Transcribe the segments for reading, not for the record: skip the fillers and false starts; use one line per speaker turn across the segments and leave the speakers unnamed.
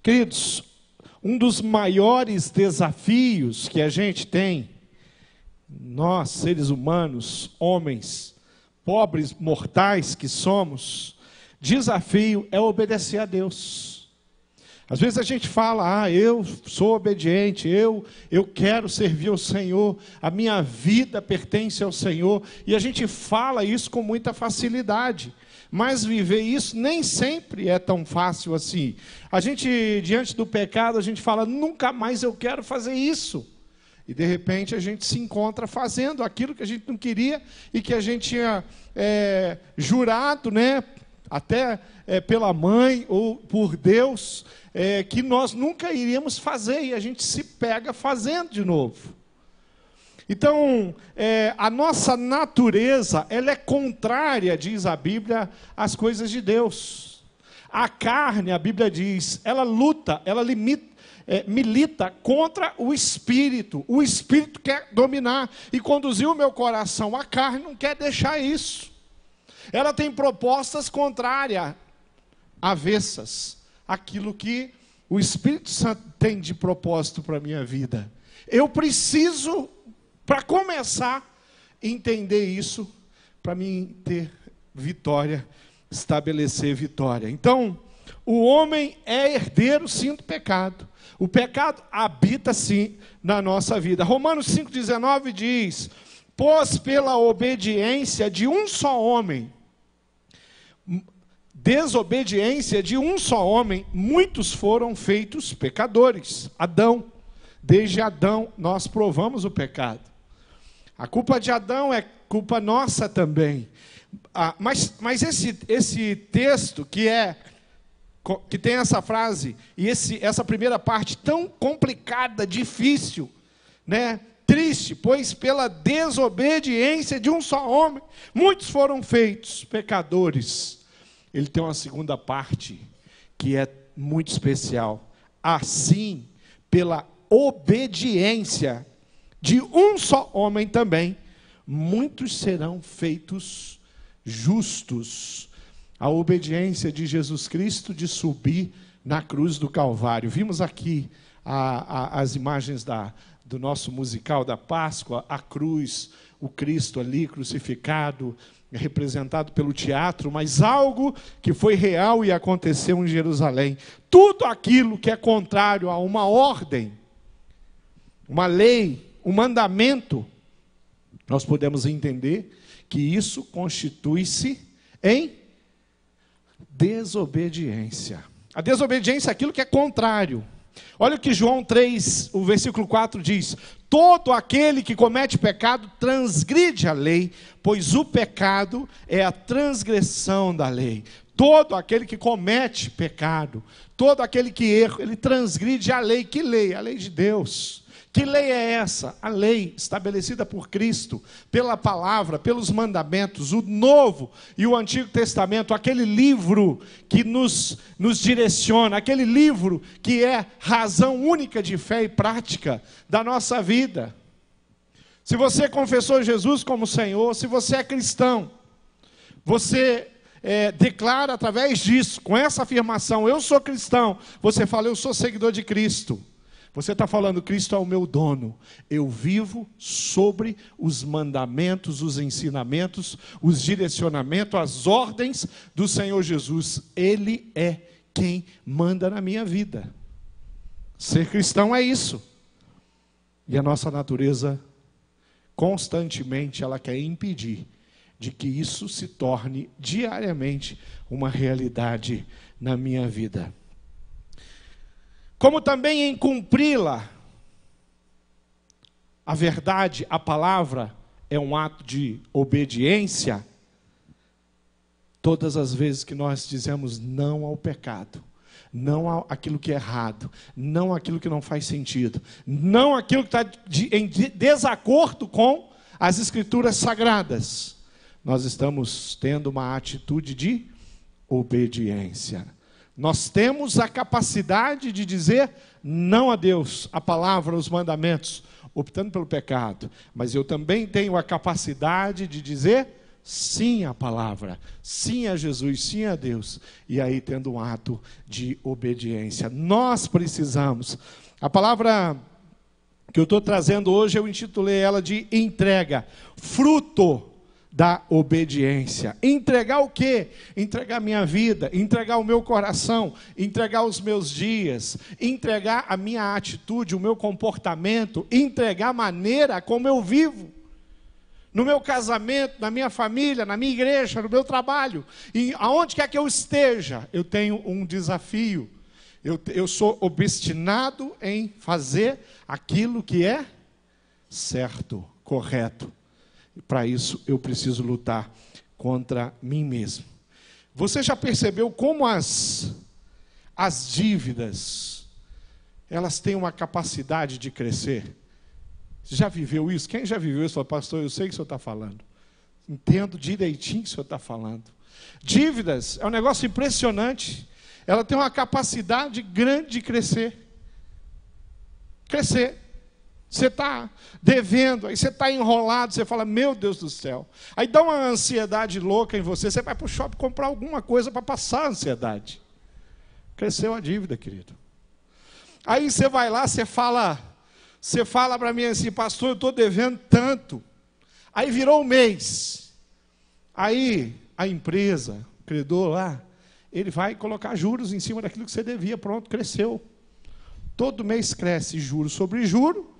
Queridos, um dos maiores desafios que a gente tem, nós, seres humanos, homens, pobres, mortais que somos, desafio é obedecer a Deus. Às vezes a gente fala, eu sou obediente, eu quero servir ao Senhor, a minha vida pertence ao Senhor, e a gente fala isso com muita facilidade, mas viver isso nem sempre é tão fácil assim. A gente, diante do pecado, a gente fala, nunca mais eu quero fazer isso. E de repente a gente se encontra fazendo aquilo que a gente não queria e que a gente tinha jurado, né, até pela mãe ou por Deus, que nós nunca iríamos fazer, e a gente se pega fazendo de novo. Então, a nossa natureza, ela é contrária, diz a Bíblia, às coisas de Deus. A carne, a Bíblia diz, ela luta, ela milita contra o Espírito. O Espírito quer dominar e conduzir o meu coração. A carne não quer deixar isso. Ela tem propostas contrárias, avessas, aquilo que o Espírito Santo tem de propósito para a minha vida. Eu preciso, para começar, entender isso, para mim ter vitória, estabelecer vitória. Então, o homem é herdeiro, sim, do pecado. O pecado habita, sim, na nossa vida. Romanos 5,19 diz, pois pela obediência de um só homem, desobediência de um só homem, muitos foram feitos pecadores. Adão, desde Adão nós provamos o pecado. A culpa de Adão é culpa nossa também. Mas esse texto que tem essa frase, e essa primeira parte tão complicada, difícil, né? Triste, pois pela desobediência de um só homem, muitos foram feitos pecadores. Ele tem uma segunda parte, que é muito especial. Assim, pela obediência de um só homem também, muitos serão feitos justos. A obediência de Jesus Cristo de subir na cruz do Calvário. Vimos aqui as imagens do nosso musical da Páscoa, a cruz, o Cristo ali crucificado, representado pelo teatro, mas algo que foi real e aconteceu em Jerusalém. Tudo aquilo que é contrário a uma ordem, uma lei, um mandamento, nós podemos entender que isso constitui-se em desobediência. A desobediência é aquilo que é contrário. Olha o que João 3, o versículo 4 diz, todo aquele que comete pecado transgride a lei, pois o pecado é a transgressão da lei. Todo aquele que comete pecado, todo aquele que erra, ele transgride a lei. Que lei? A lei de Deus. Que lei é essa? A lei estabelecida por Cristo, pela palavra, pelos mandamentos, o Novo e o Antigo Testamento, aquele livro que nos direciona, aquele livro que é razão única de fé e prática da nossa vida. Se você confessou Jesus como Senhor, se você é cristão, você declara através disso, com essa afirmação, eu sou cristão, você fala, eu sou seguidor de Cristo. Você está falando, Cristo é o meu dono. Eu vivo sobre os mandamentos, os ensinamentos, os direcionamentos, as ordens do Senhor Jesus. Ele é quem manda na minha vida. Ser cristão é isso. E a nossa natureza, constantemente, ela quer impedir de que isso se torne diariamente uma realidade na minha vida. Como também em cumpri-la, a verdade, a palavra, é um ato de obediência. Todas as vezes que nós dizemos não ao pecado, não àquilo que é errado, não àquilo que não faz sentido, não àquilo que está em desacordo com as Escrituras Sagradas, nós estamos tendo uma atitude de obediência. Nós temos a capacidade de dizer não a Deus, a palavra, os mandamentos, optando pelo pecado. Mas eu também tenho a capacidade de dizer sim à palavra, sim a Jesus, sim a Deus, e aí tendo um ato de obediência. Nós precisamos. A palavra que eu estou trazendo hoje, eu intitulei ela de entrega, fruto da obediência. Entregar o quê? Entregar minha vida, entregar o meu coração, entregar os meus dias, entregar a minha atitude, o meu comportamento, entregar a maneira como eu vivo. No meu casamento, na minha família, na minha igreja, no meu trabalho, e aonde quer que eu esteja, eu tenho um desafio. Eu sou obstinado em fazer aquilo que é certo, correto. E para isso eu preciso lutar contra mim mesmo. Você já percebeu como as dívidas, elas têm uma capacidade de crescer? Você já viveu isso? Quem já viveu isso? Fala, pastor, eu sei o que o senhor está falando. Entendo direitinho o que o senhor está falando. Dívidas é um negócio impressionante. Ela tem uma capacidade grande de crescer. Crescer. Você está devendo, aí você está enrolado, você fala, meu Deus do céu. Aí dá uma ansiedade louca em você, você vai para o shopping comprar alguma coisa para passar a ansiedade. Cresceu a dívida, querido. Aí você vai lá, você fala para mim assim, pastor, eu estou devendo tanto. Aí virou um mês. Aí a empresa, o credor lá, ele vai colocar juros em cima daquilo que você devia, pronto, cresceu. Todo mês cresce juros sobre juro.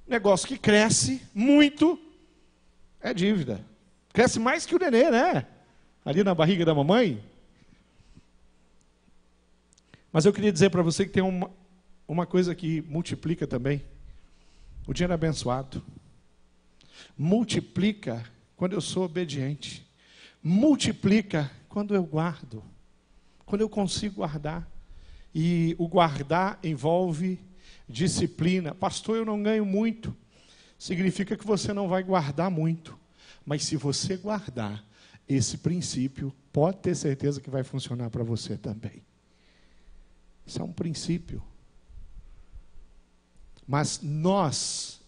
Negócio que cresce muito é dívida. Cresce mais que o nenê, né? Ali na barriga da mamãe. Mas eu queria dizer para você que tem uma coisa que multiplica também. O dinheiro abençoado. Multiplica quando eu sou obediente. Multiplica quando eu guardo. Quando eu consigo guardar. E o guardar envolve disciplina. Pastor, eu não ganho muito. Significa que você não vai guardar muito. Mas se você guardar esse princípio, pode ter certeza que vai funcionar para você também. Isso é um princípio. Mas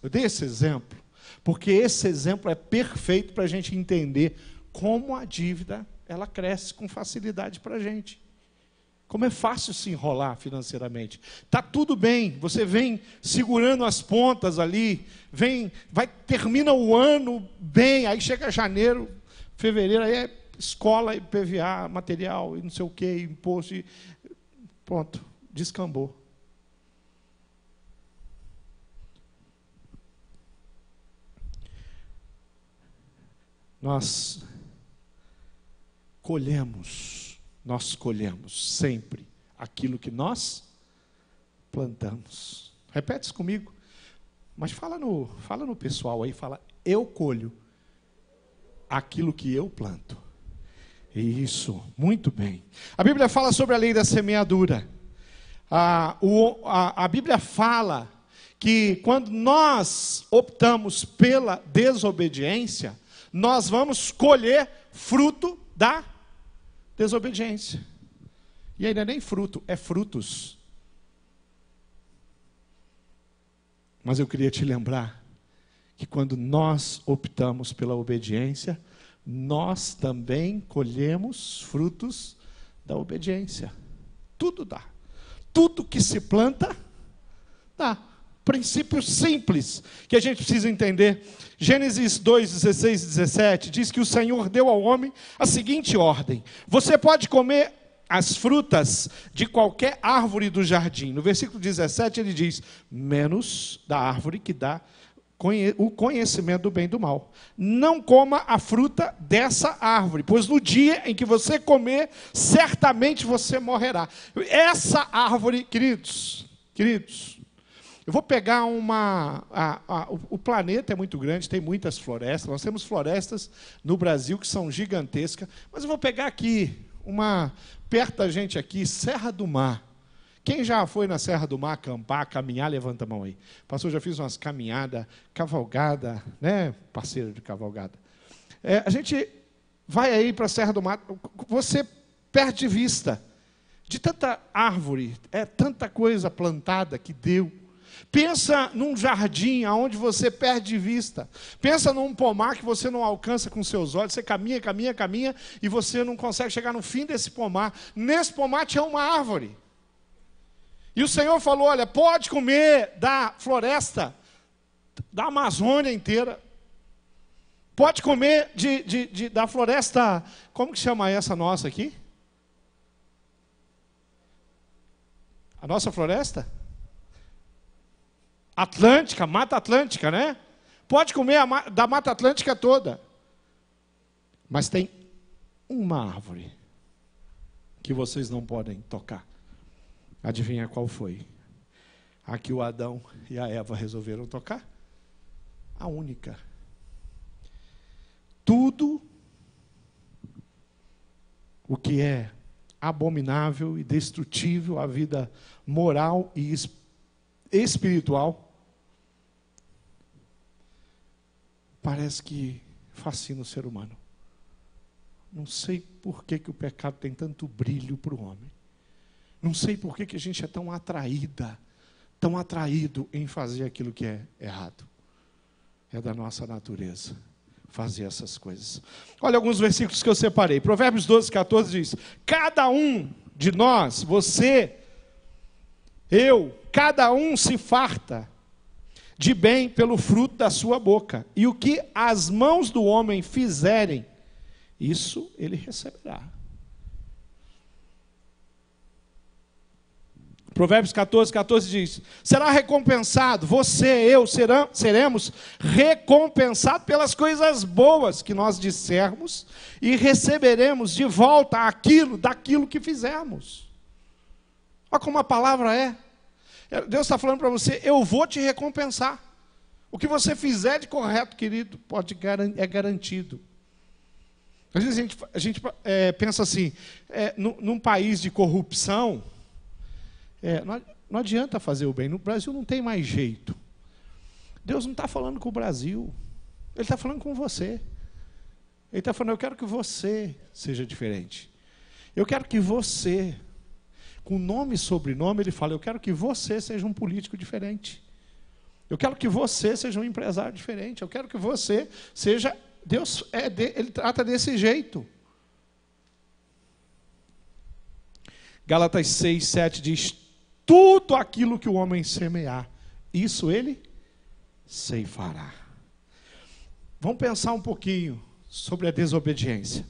eu dei esse exemplo, porque esse exemplo é perfeito para a gente entender como a dívida, ela cresce com facilidade para a gente. Como é fácil se enrolar financeiramente. Está tudo bem, você vem segurando as pontas ali, termina o ano bem, aí chega janeiro, fevereiro, aí é escola, IPVA, material, e não sei o que, imposto, pronto, descambou. Nós colhemos sempre aquilo que nós plantamos. Repete isso comigo. Mas fala no pessoal aí, fala, eu colho aquilo que eu planto. Isso, muito bem. A Bíblia fala sobre a lei da semeadura. A Bíblia fala que quando nós optamos pela desobediência, nós vamos colher fruto da desobediência. E ainda nem fruto, é frutos. Mas eu queria te lembrar que quando nós optamos pela obediência, nós também colhemos frutos da obediência. Tudo dá. Tudo que se planta, dá. Princípio simples que a gente precisa entender. Gênesis 2, 16 e 17 diz que o Senhor deu ao homem a seguinte ordem: você pode comer as frutas de qualquer árvore do jardim. No versículo 17 ele diz, menos da árvore que dá o conhecimento do bem e do mal. Não coma a fruta dessa árvore, pois no dia em que você comer, certamente você morrerá. Essa árvore, queridos, eu vou pegar o planeta é muito grande, tem muitas florestas, nós temos florestas no Brasil que são gigantescas, mas eu vou pegar aqui, perto da gente aqui, Serra do Mar. Quem já foi na Serra do Mar acampar, caminhar, levanta a mão aí. Pastor, já fiz umas caminhadas, cavalgada, né? Parceiro de cavalgada. A gente vai aí para a Serra do Mar, você perde de vista de tanta árvore, tanta coisa plantada que deu. Pensa num jardim onde você perde de vista. Pensa num pomar que você não alcança com seus olhos. Você caminha, caminha, caminha e você não consegue chegar no fim desse pomar. Nesse pomar tinha uma árvore. E o Senhor falou, olha, pode comer da floresta, da Amazônia inteira. Pode comer da floresta, como que chama essa nossa aqui? A nossa floresta? Atlântica, Mata Atlântica, né? Pode comer da Mata Atlântica toda. Mas tem uma árvore que vocês não podem tocar. Adivinha qual foi? A que o Adão e a Eva resolveram tocar? A única. Tudo o que é abominável e destrutível à vida moral e espiritual parece que fascina o ser humano. Não sei por que o pecado tem tanto brilho para o homem. Não sei por que a gente é tão atraído em fazer aquilo que é errado. É da nossa natureza fazer essas coisas. Olha alguns versículos que eu separei. Provérbios 12, 14 diz: cada um de nós, você, eu, cada um se farta de bem pelo fruto da sua boca, e o que as mãos do homem fizerem, isso ele receberá. Provérbios 14, 14 diz: será recompensado, você, eu, seremos recompensados pelas coisas boas que nós dissermos, e receberemos de volta daquilo que fizermos. Olha como a palavra é. Deus está falando para você, eu vou te recompensar. O que você fizer de correto, querido, é garantido. Às vezes a gente pensa assim, num país de corrupção, não adianta fazer o bem. No Brasil não tem mais jeito. Deus não está falando com o Brasil. Ele está falando com você. Ele está falando, eu quero que você seja diferente. Eu quero que você, com nome e sobrenome, ele fala, eu quero que você seja um político diferente. Eu quero que você seja um empresário diferente. Eu quero que você seja... Deus, ele trata desse jeito. Gálatas 6, 7 diz, tudo aquilo que o homem semear, isso ele ceifará. Vamos pensar um pouquinho sobre a desobediência.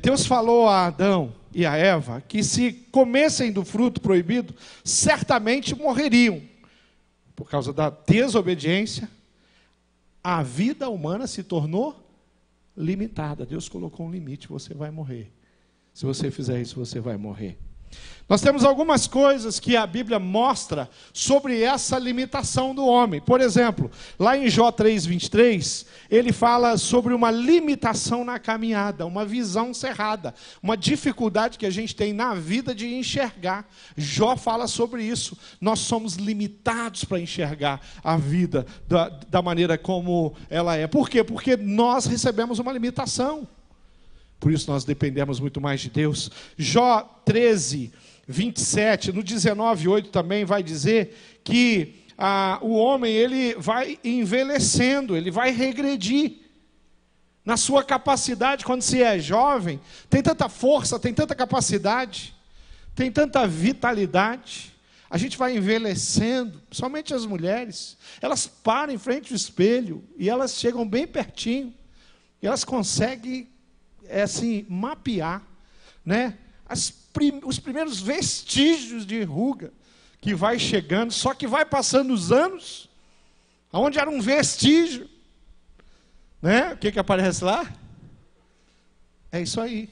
Deus falou a Adão e a Eva que se comessem do fruto proibido, certamente morreriam. Por causa da desobediência, a vida humana se tornou limitada. Deus colocou um limite, você vai morrer. Se você fizer isso, você vai morrer. Nós temos algumas coisas que a Bíblia mostra sobre essa limitação do homem. Por exemplo, lá em Jó 3:23, ele fala sobre uma limitação na caminhada, uma visão cerrada, uma dificuldade que a gente tem na vida de enxergar. Jó fala sobre isso. Nós somos limitados para enxergar a vida da maneira como ela é. Por quê? Porque nós recebemos uma limitação. Por isso nós dependemos muito mais de Deus. Jó 13, 27, no 19:8 também vai dizer que o homem ele vai envelhecendo, ele vai regredir. Na sua capacidade, quando se é jovem, tem tanta força, tem tanta capacidade, tem tanta vitalidade. A gente vai envelhecendo, somente as mulheres, elas param em frente ao espelho e elas chegam bem pertinho, e elas conseguem mapear, né, os primeiros vestígios de ruga que vai chegando, só que vai passando os anos, aonde era um vestígio, né, o que aparece lá? É isso aí,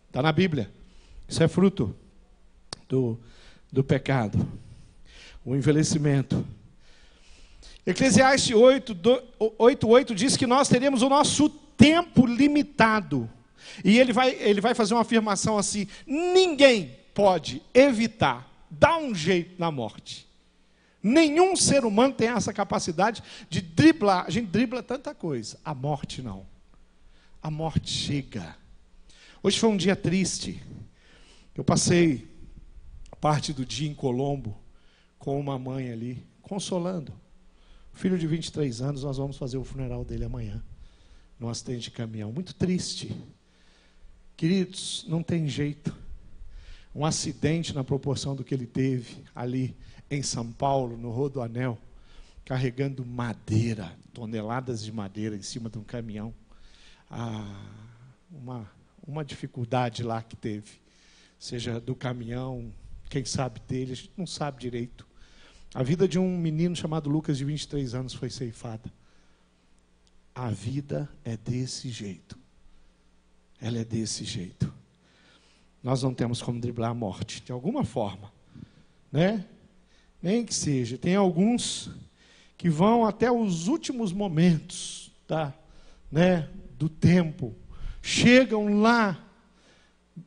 está na Bíblia. Isso é fruto do pecado, o envelhecimento. Eclesiastes 8:8 diz que nós teremos o nosso tempo limitado. E ele vai fazer uma afirmação assim: ninguém pode evitar, dar um jeito na morte. Nenhum ser humano tem essa capacidade de driblar. A gente dribla tanta coisa. A morte não. A morte chega. Hoje foi um dia triste. Eu passei parte do dia em Colombo com uma mãe ali, consolando. Filho de 23 anos, nós vamos fazer o funeral dele amanhã, num acidente de caminhão. Muito triste. Queridos, não tem jeito. Um acidente na proporção do que ele teve ali em São Paulo, no Rodoanel, carregando madeira, toneladas de madeira em cima de um caminhão. Uma dificuldade lá que teve, seja do caminhão, quem sabe dele, a gente não sabe direito. A vida de um menino chamado Lucas, de 23 anos, foi ceifada. A vida é desse jeito. Ela é desse jeito. Nós não temos como driblar a morte, de alguma forma, né? Nem que seja. Tem alguns que vão até os últimos momentos, né, do tempo. Chegam lá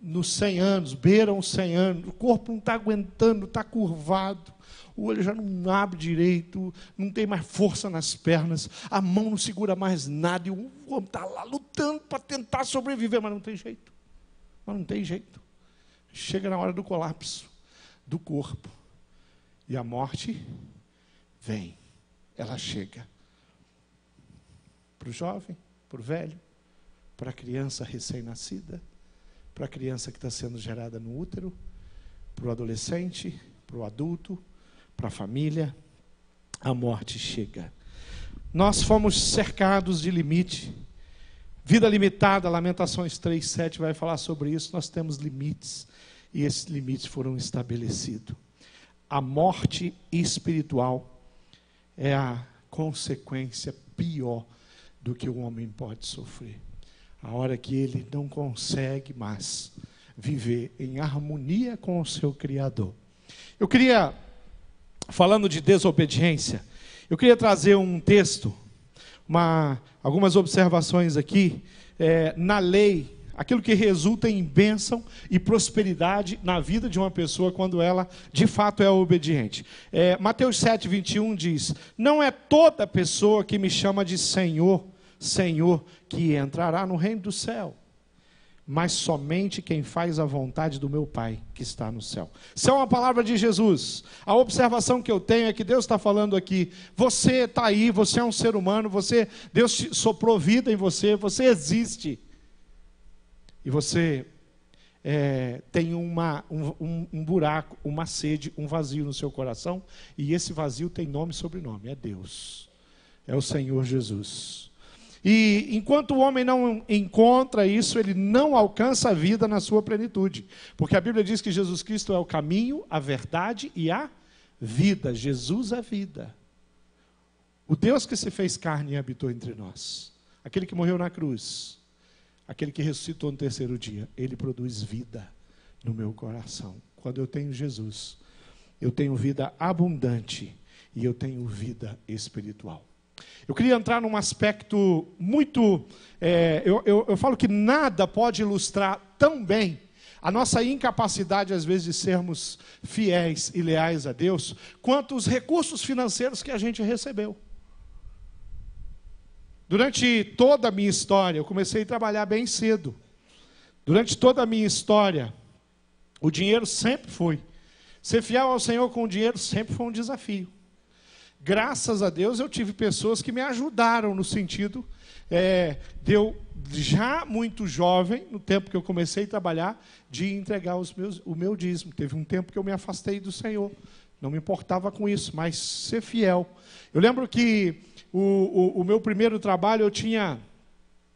nos 100 anos, beiram os 100 anos, o corpo não está aguentando, está curvado, o olho já não abre direito, não tem mais força nas pernas, a mão não segura mais nada, e o homem está lá lutando para tentar sobreviver, mas não tem jeito. Mas não tem jeito. Chega na hora do colapso do corpo, e a morte vem, ela chega. Para o jovem, para o velho, para a criança recém-nascida, para a criança que está sendo gerada no útero, para o adolescente, para o adulto, para a família, a morte chega. Nós fomos cercados de limite. Vida limitada, Lamentações 3:7 vai falar sobre isso. Nós temos limites, e esses limites foram estabelecidos. A morte espiritual é a consequência pior do que o homem pode sofrer. A hora que ele não consegue mais viver em harmonia com o seu Criador. Eu queria, falando de desobediência, eu queria trazer um texto, algumas observações aqui, na lei, aquilo que resulta em bênção e prosperidade na vida de uma pessoa quando ela, de fato, é obediente. Mateus 7:21 diz: não é toda pessoa que me chama de Senhor, Senhor, que entrará no reino do céu, mas somente quem faz a vontade do meu Pai que está no céu. Isso é uma palavra de Jesus. A observação que eu tenho é que Deus está falando aqui, você está aí, você é um ser humano, Deus soprou vida em você, você existe. E você tem um buraco, uma sede, um vazio no seu coração, e esse vazio tem nome e sobrenome, é Deus, é o Senhor Jesus. E enquanto o homem não encontra isso, ele não alcança a vida na sua plenitude. Porque a Bíblia diz que Jesus Cristo é o caminho, a verdade e a vida. Jesus é vida. O Deus que se fez carne e habitou entre nós. Aquele que morreu na cruz. Aquele que ressuscitou no terceiro dia. Ele produz vida no meu coração. Quando eu tenho Jesus, eu tenho vida abundante e eu tenho vida espiritual. Eu queria entrar num aspecto muito... eu falo que nada pode ilustrar tão bem a nossa incapacidade, às vezes, de sermos fiéis e leais a Deus, quanto os recursos financeiros que a gente recebeu. Durante toda a minha história, eu comecei a trabalhar bem cedo. Durante toda a minha história, o dinheiro sempre foi. Ser fiel ao Senhor com o dinheiro sempre foi um desafio. Graças a Deus eu tive pessoas que me ajudaram no sentido de eu, já muito jovem, no tempo que eu comecei a trabalhar, de entregar o meu dízimo. Teve um tempo que eu me afastei do Senhor, não me importava com isso, mas ser fiel. Eu lembro que o meu primeiro trabalho eu tinha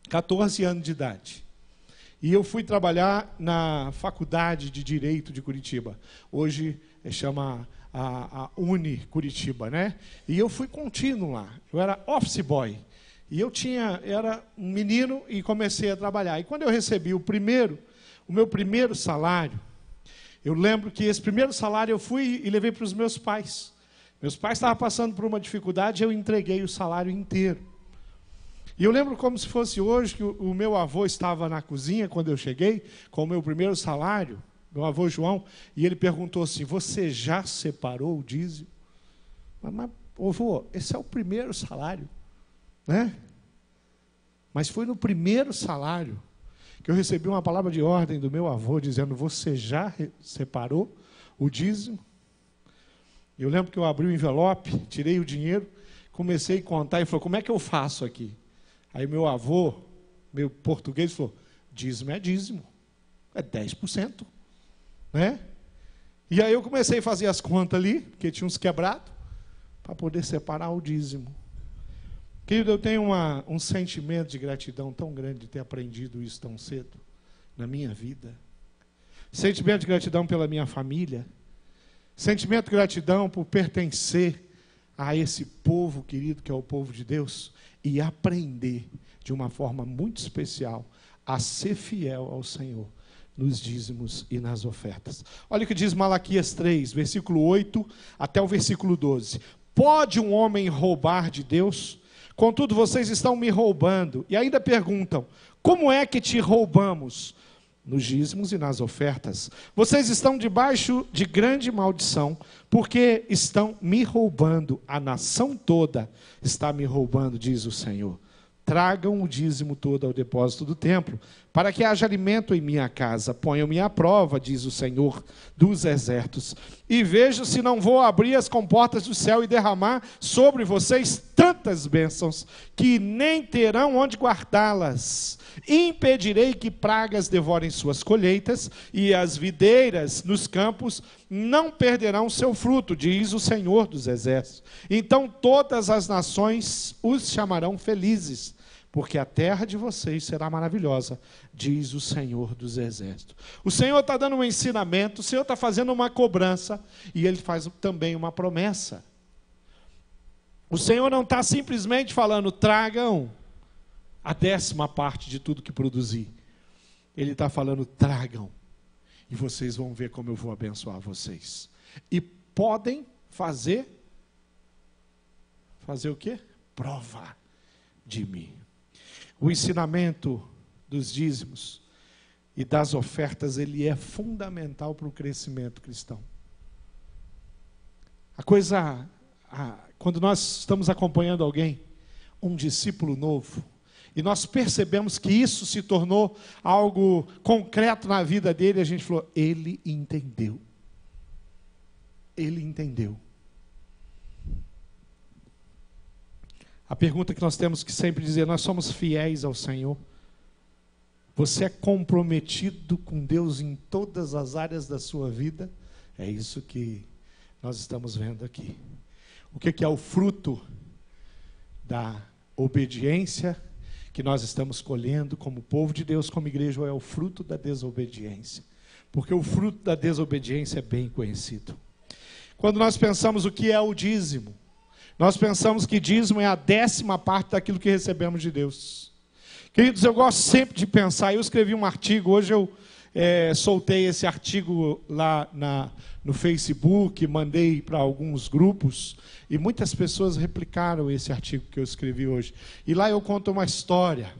14 anos de idade. E eu fui trabalhar na Faculdade de Direito de Curitiba. Hoje chama a Uni Curitiba, né? E eu fui contínuo lá. Eu era office boy. E era um menino e comecei a trabalhar. E quando eu recebi o meu primeiro salário, eu lembro que esse primeiro salário eu fui e levei para os meus pais. Meus pais estavam passando por uma dificuldade, eu entreguei o salário inteiro. E eu lembro como se fosse hoje que o meu avô estava na cozinha quando eu cheguei, com o meu primeiro salário, meu avô João, e ele perguntou assim: você já separou o dízimo? Mas avô, esse é o primeiro salário, né? Mas foi no primeiro salário que eu recebi uma palavra de ordem do meu avô, dizendo: você já separou o dízimo? Eu lembro que eu abri o envelope, tirei o dinheiro, comecei a contar e falou, como é que eu faço aqui? Aí meu avô, meu português, falou, dízimo é dízimo, é 10%. Né? E aí eu comecei a fazer as contas ali, porque tinha uns quebrados, para poder separar o dízimo. Querido, eu tenho um sentimento de gratidão tão grande de ter aprendido isso tão cedo na minha vida. Sentimento de gratidão pela minha família. Sentimento de gratidão por pertencer a esse povo querido que é o povo de Deus e aprender de uma forma muito especial a ser fiel ao Senhor nos dízimos e nas ofertas. Olha o que diz Malaquias 3, versículo 8 até o versículo 12. Pode um homem roubar de Deus? Contudo, vocês estão me roubando. E ainda perguntam, como é que te roubamos? Nos dízimos e nas ofertas. Vocês estão debaixo de grande maldição, porque estão me roubando. A nação toda está me roubando, diz o Senhor. Tragam o dízimo todo ao depósito do templo, para que haja alimento em minha casa. Ponham-me à prova, diz o Senhor dos exércitos, e vejo se não vou abrir as comportas do céu e derramar sobre vocês tantas bênçãos, que nem terão onde guardá-las. Impedirei que pragas devorem suas colheitas, e as videiras nos campos não perderão seu fruto, diz o Senhor dos exércitos. Então todas as nações os chamarão felizes, porque a terra de vocês será maravilhosa, diz o Senhor dos exércitos. O Senhor está dando um ensinamento, o Senhor está fazendo uma cobrança, e Ele faz também uma promessa. O Senhor não está simplesmente falando, tragam a 10ª parte de tudo que produzir. Ele está falando, tragam, e vocês vão ver como eu vou abençoar vocês. E podem fazer o quê? Prova de mim. O ensinamento dos dízimos e das ofertas, ele é fundamental para o crescimento cristão. Quando nós estamos acompanhando alguém, um discípulo novo, e nós percebemos que isso se tornou algo concreto na vida dele, a gente falou, ele entendeu. Ele entendeu. A pergunta que nós temos que sempre dizer, nós somos fiéis ao Senhor? Você é comprometido com Deus em todas as áreas da sua vida? É isso que nós estamos vendo aqui. O que é o fruto da obediência que nós estamos colhendo como povo de Deus, como igreja, ou é o fruto da desobediência? Porque o fruto da desobediência é bem conhecido. Quando nós pensamos o que é o dízimo, nós pensamos que dízimo é a 10ª parte daquilo que recebemos de Deus. Queridos, eu gosto sempre de pensar, eu escrevi um artigo, hoje eu soltei esse artigo lá no Facebook, mandei para alguns grupos, e muitas pessoas replicaram esse artigo que eu escrevi hoje. E lá eu conto uma história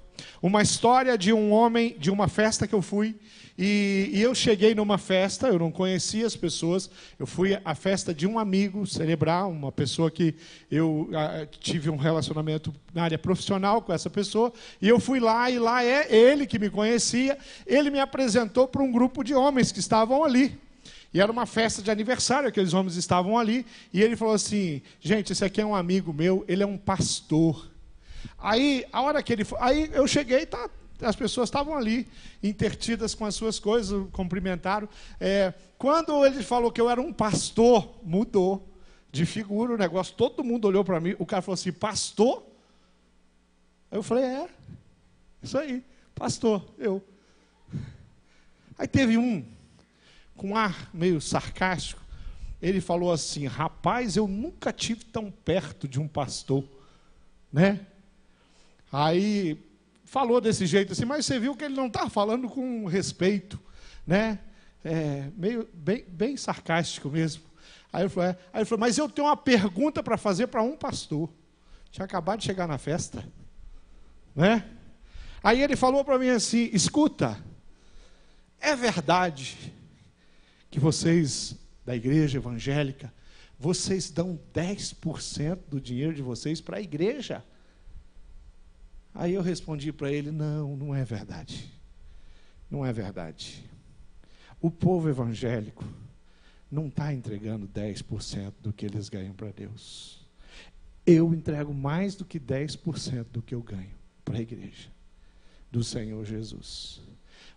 de um homem, de uma festa que eu fui, e eu cheguei numa festa, eu não conhecia as pessoas, eu fui à festa de um amigo celebrar, uma pessoa que eu tive um relacionamento na área profissional com essa pessoa, e eu fui lá, e lá é ele que me conhecia, ele me apresentou para um grupo de homens que estavam ali. E era uma festa de aniversário, aqueles homens estavam ali, e ele falou assim, gente, esse aqui é um amigo meu, ele é um pastor. Aí, a hora que ele foi, aí eu cheguei, as pessoas estavam ali, intertidas com as suas coisas, cumprimentaram. Quando ele falou que eu era um pastor, mudou de figura o negócio, todo mundo olhou para mim, o cara falou assim, pastor? Aí eu falei, isso aí, pastor, eu. Aí teve um, com um ar meio sarcástico, ele falou assim, rapaz, eu nunca tive tão perto de um pastor, né? Aí falou desse jeito assim, mas você viu que ele não está falando com respeito, né? Meio bem sarcástico mesmo. Aí ele falou, mas eu tenho uma pergunta para fazer para um pastor. Tinha acabado de chegar na festa, né? Aí ele falou para mim assim, escuta, é verdade que vocês, da igreja evangélica, vocês dão 10% do dinheiro de vocês para a igreja? Aí eu respondi para ele, não é verdade. Não é verdade. O povo evangélico não está entregando 10% do que eles ganham para Deus. Eu entrego mais do que 10% do que eu ganho para a igreja do Senhor Jesus.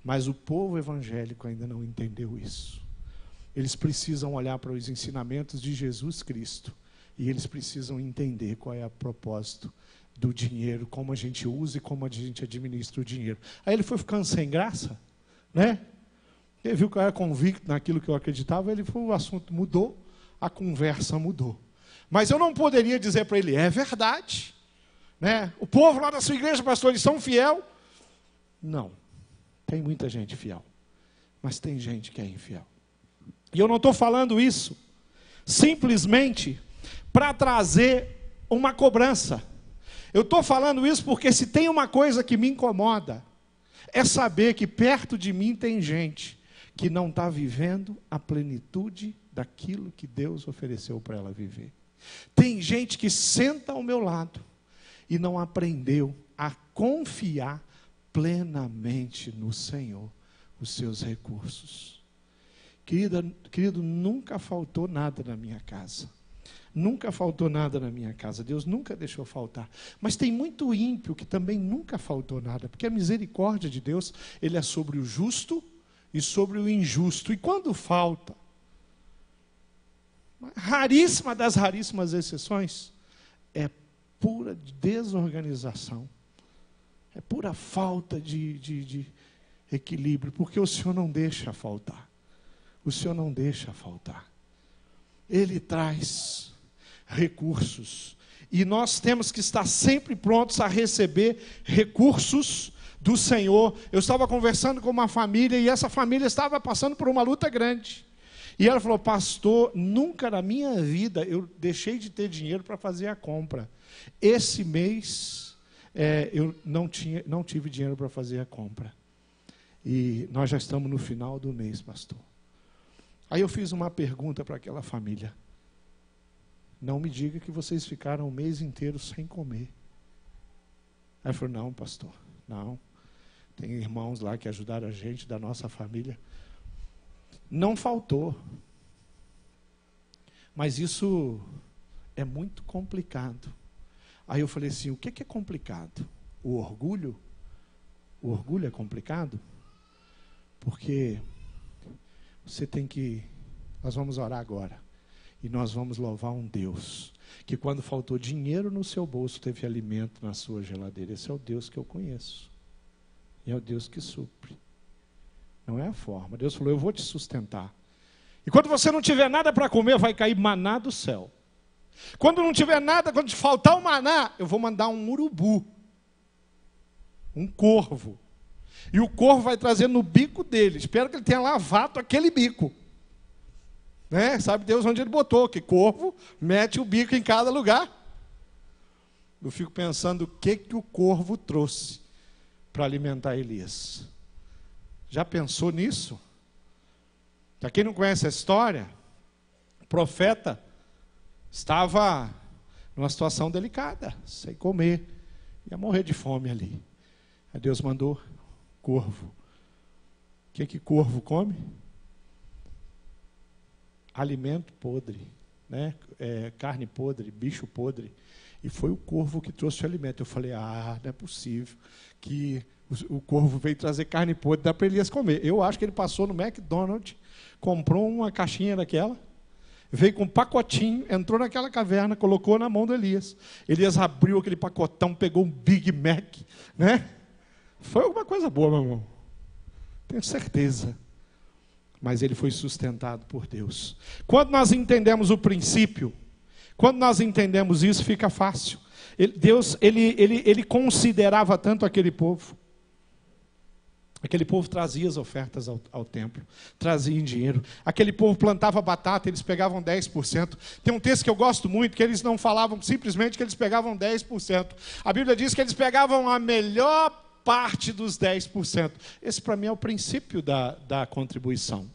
Mas o povo evangélico ainda não entendeu isso. Eles precisam olhar para os ensinamentos de Jesus Cristo e eles precisam entender qual é o propósito do dinheiro, como a gente usa e como a gente administra o dinheiro. Aí ele foi ficando sem graça, né? Ele viu que eu era convicto naquilo que eu acreditava, o assunto mudou, a conversa mudou. Mas eu não poderia dizer para ele, é verdade, né? O povo lá da sua igreja, pastor, eles são fiel? Não, tem muita gente fiel, mas tem gente que é infiel. E eu não estou falando isso simplesmente para trazer uma cobrança. Eu estou falando isso porque se tem uma coisa que me incomoda, é saber que perto de mim tem gente que não está vivendo a plenitude daquilo que Deus ofereceu para ela viver. Tem gente que senta ao meu lado e não aprendeu a confiar plenamente no Senhor, os seus recursos. Querido, nunca faltou nada na minha casa. Nunca faltou nada na minha casa. Deus nunca deixou faltar. Mas tem muito ímpio que também nunca faltou nada, porque a misericórdia de Deus, ele é sobre o justo e sobre o injusto. E quando falta, raríssima das raríssimas exceções, é pura desorganização, é pura falta de equilíbrio, porque o Senhor não deixa faltar. O Senhor não deixa faltar. Ele traz recursos. E nós temos que estar sempre prontos a receber recursos do Senhor. Eu estava conversando com uma família e essa família estava passando por uma luta grande. E ela falou, pastor, nunca na minha vida eu deixei de ter dinheiro para fazer a compra. Esse mês eu não tive dinheiro para fazer a compra. E nós já estamos no final do mês, pastor. Aí eu fiz uma pergunta para aquela família. Não me diga que vocês ficaram o mês inteiro sem comer. Aí ele falou, não, pastor, não. Tem irmãos lá que ajudaram a gente, da nossa família. Não faltou. Mas isso é muito complicado. Aí eu falei assim, o que é complicado? O orgulho? O orgulho é complicado? Porque você tem que... Nós vamos orar agora. E nós vamos louvar um Deus que quando faltou dinheiro no seu bolso, teve alimento na sua geladeira. Esse é o Deus que eu conheço. E é o Deus que supre. Não é a forma. Deus falou, eu vou te sustentar. E quando você não tiver nada para comer, vai cair maná do céu. Quando não tiver nada, quando te faltar o maná, eu vou mandar um urubu. Um corvo. E o corvo vai trazer no bico dele. Espero que ele tenha lavado aquele bico. Né? Sabe Deus onde ele botou, que corvo mete o bico em cada lugar. Eu fico pensando o que o corvo trouxe para alimentar Elias. Já pensou nisso? Para quem não conhece a história, o profeta estava numa situação delicada, sem comer, ia morrer de fome ali. Aí Deus mandou corvo. O que corvo come? Alimento podre, né? Carne podre, bicho podre. E foi o corvo que trouxe o alimento. Eu falei, não é possível que o corvo veio trazer carne podre, dá para Elias comer. Eu acho que ele passou no McDonald's, comprou uma caixinha daquela, veio com um pacotinho, entrou naquela caverna, colocou na mão do Elias. Elias abriu aquele pacotão, pegou um Big Mac, né? Foi alguma coisa boa, meu irmão. Tenho certeza. Mas ele foi sustentado por Deus. Quando nós entendemos o princípio, quando nós entendemos isso, fica fácil. Deus, ele considerava tanto aquele povo. Aquele povo trazia as ofertas ao templo, trazia dinheiro. Aquele povo plantava batata, eles pegavam 10%. Tem um texto que eu gosto muito, que eles não falavam simplesmente que eles pegavam 10%. A Bíblia diz que eles pegavam a melhor parte dos 10%. Esse para mim é o princípio da contribuição.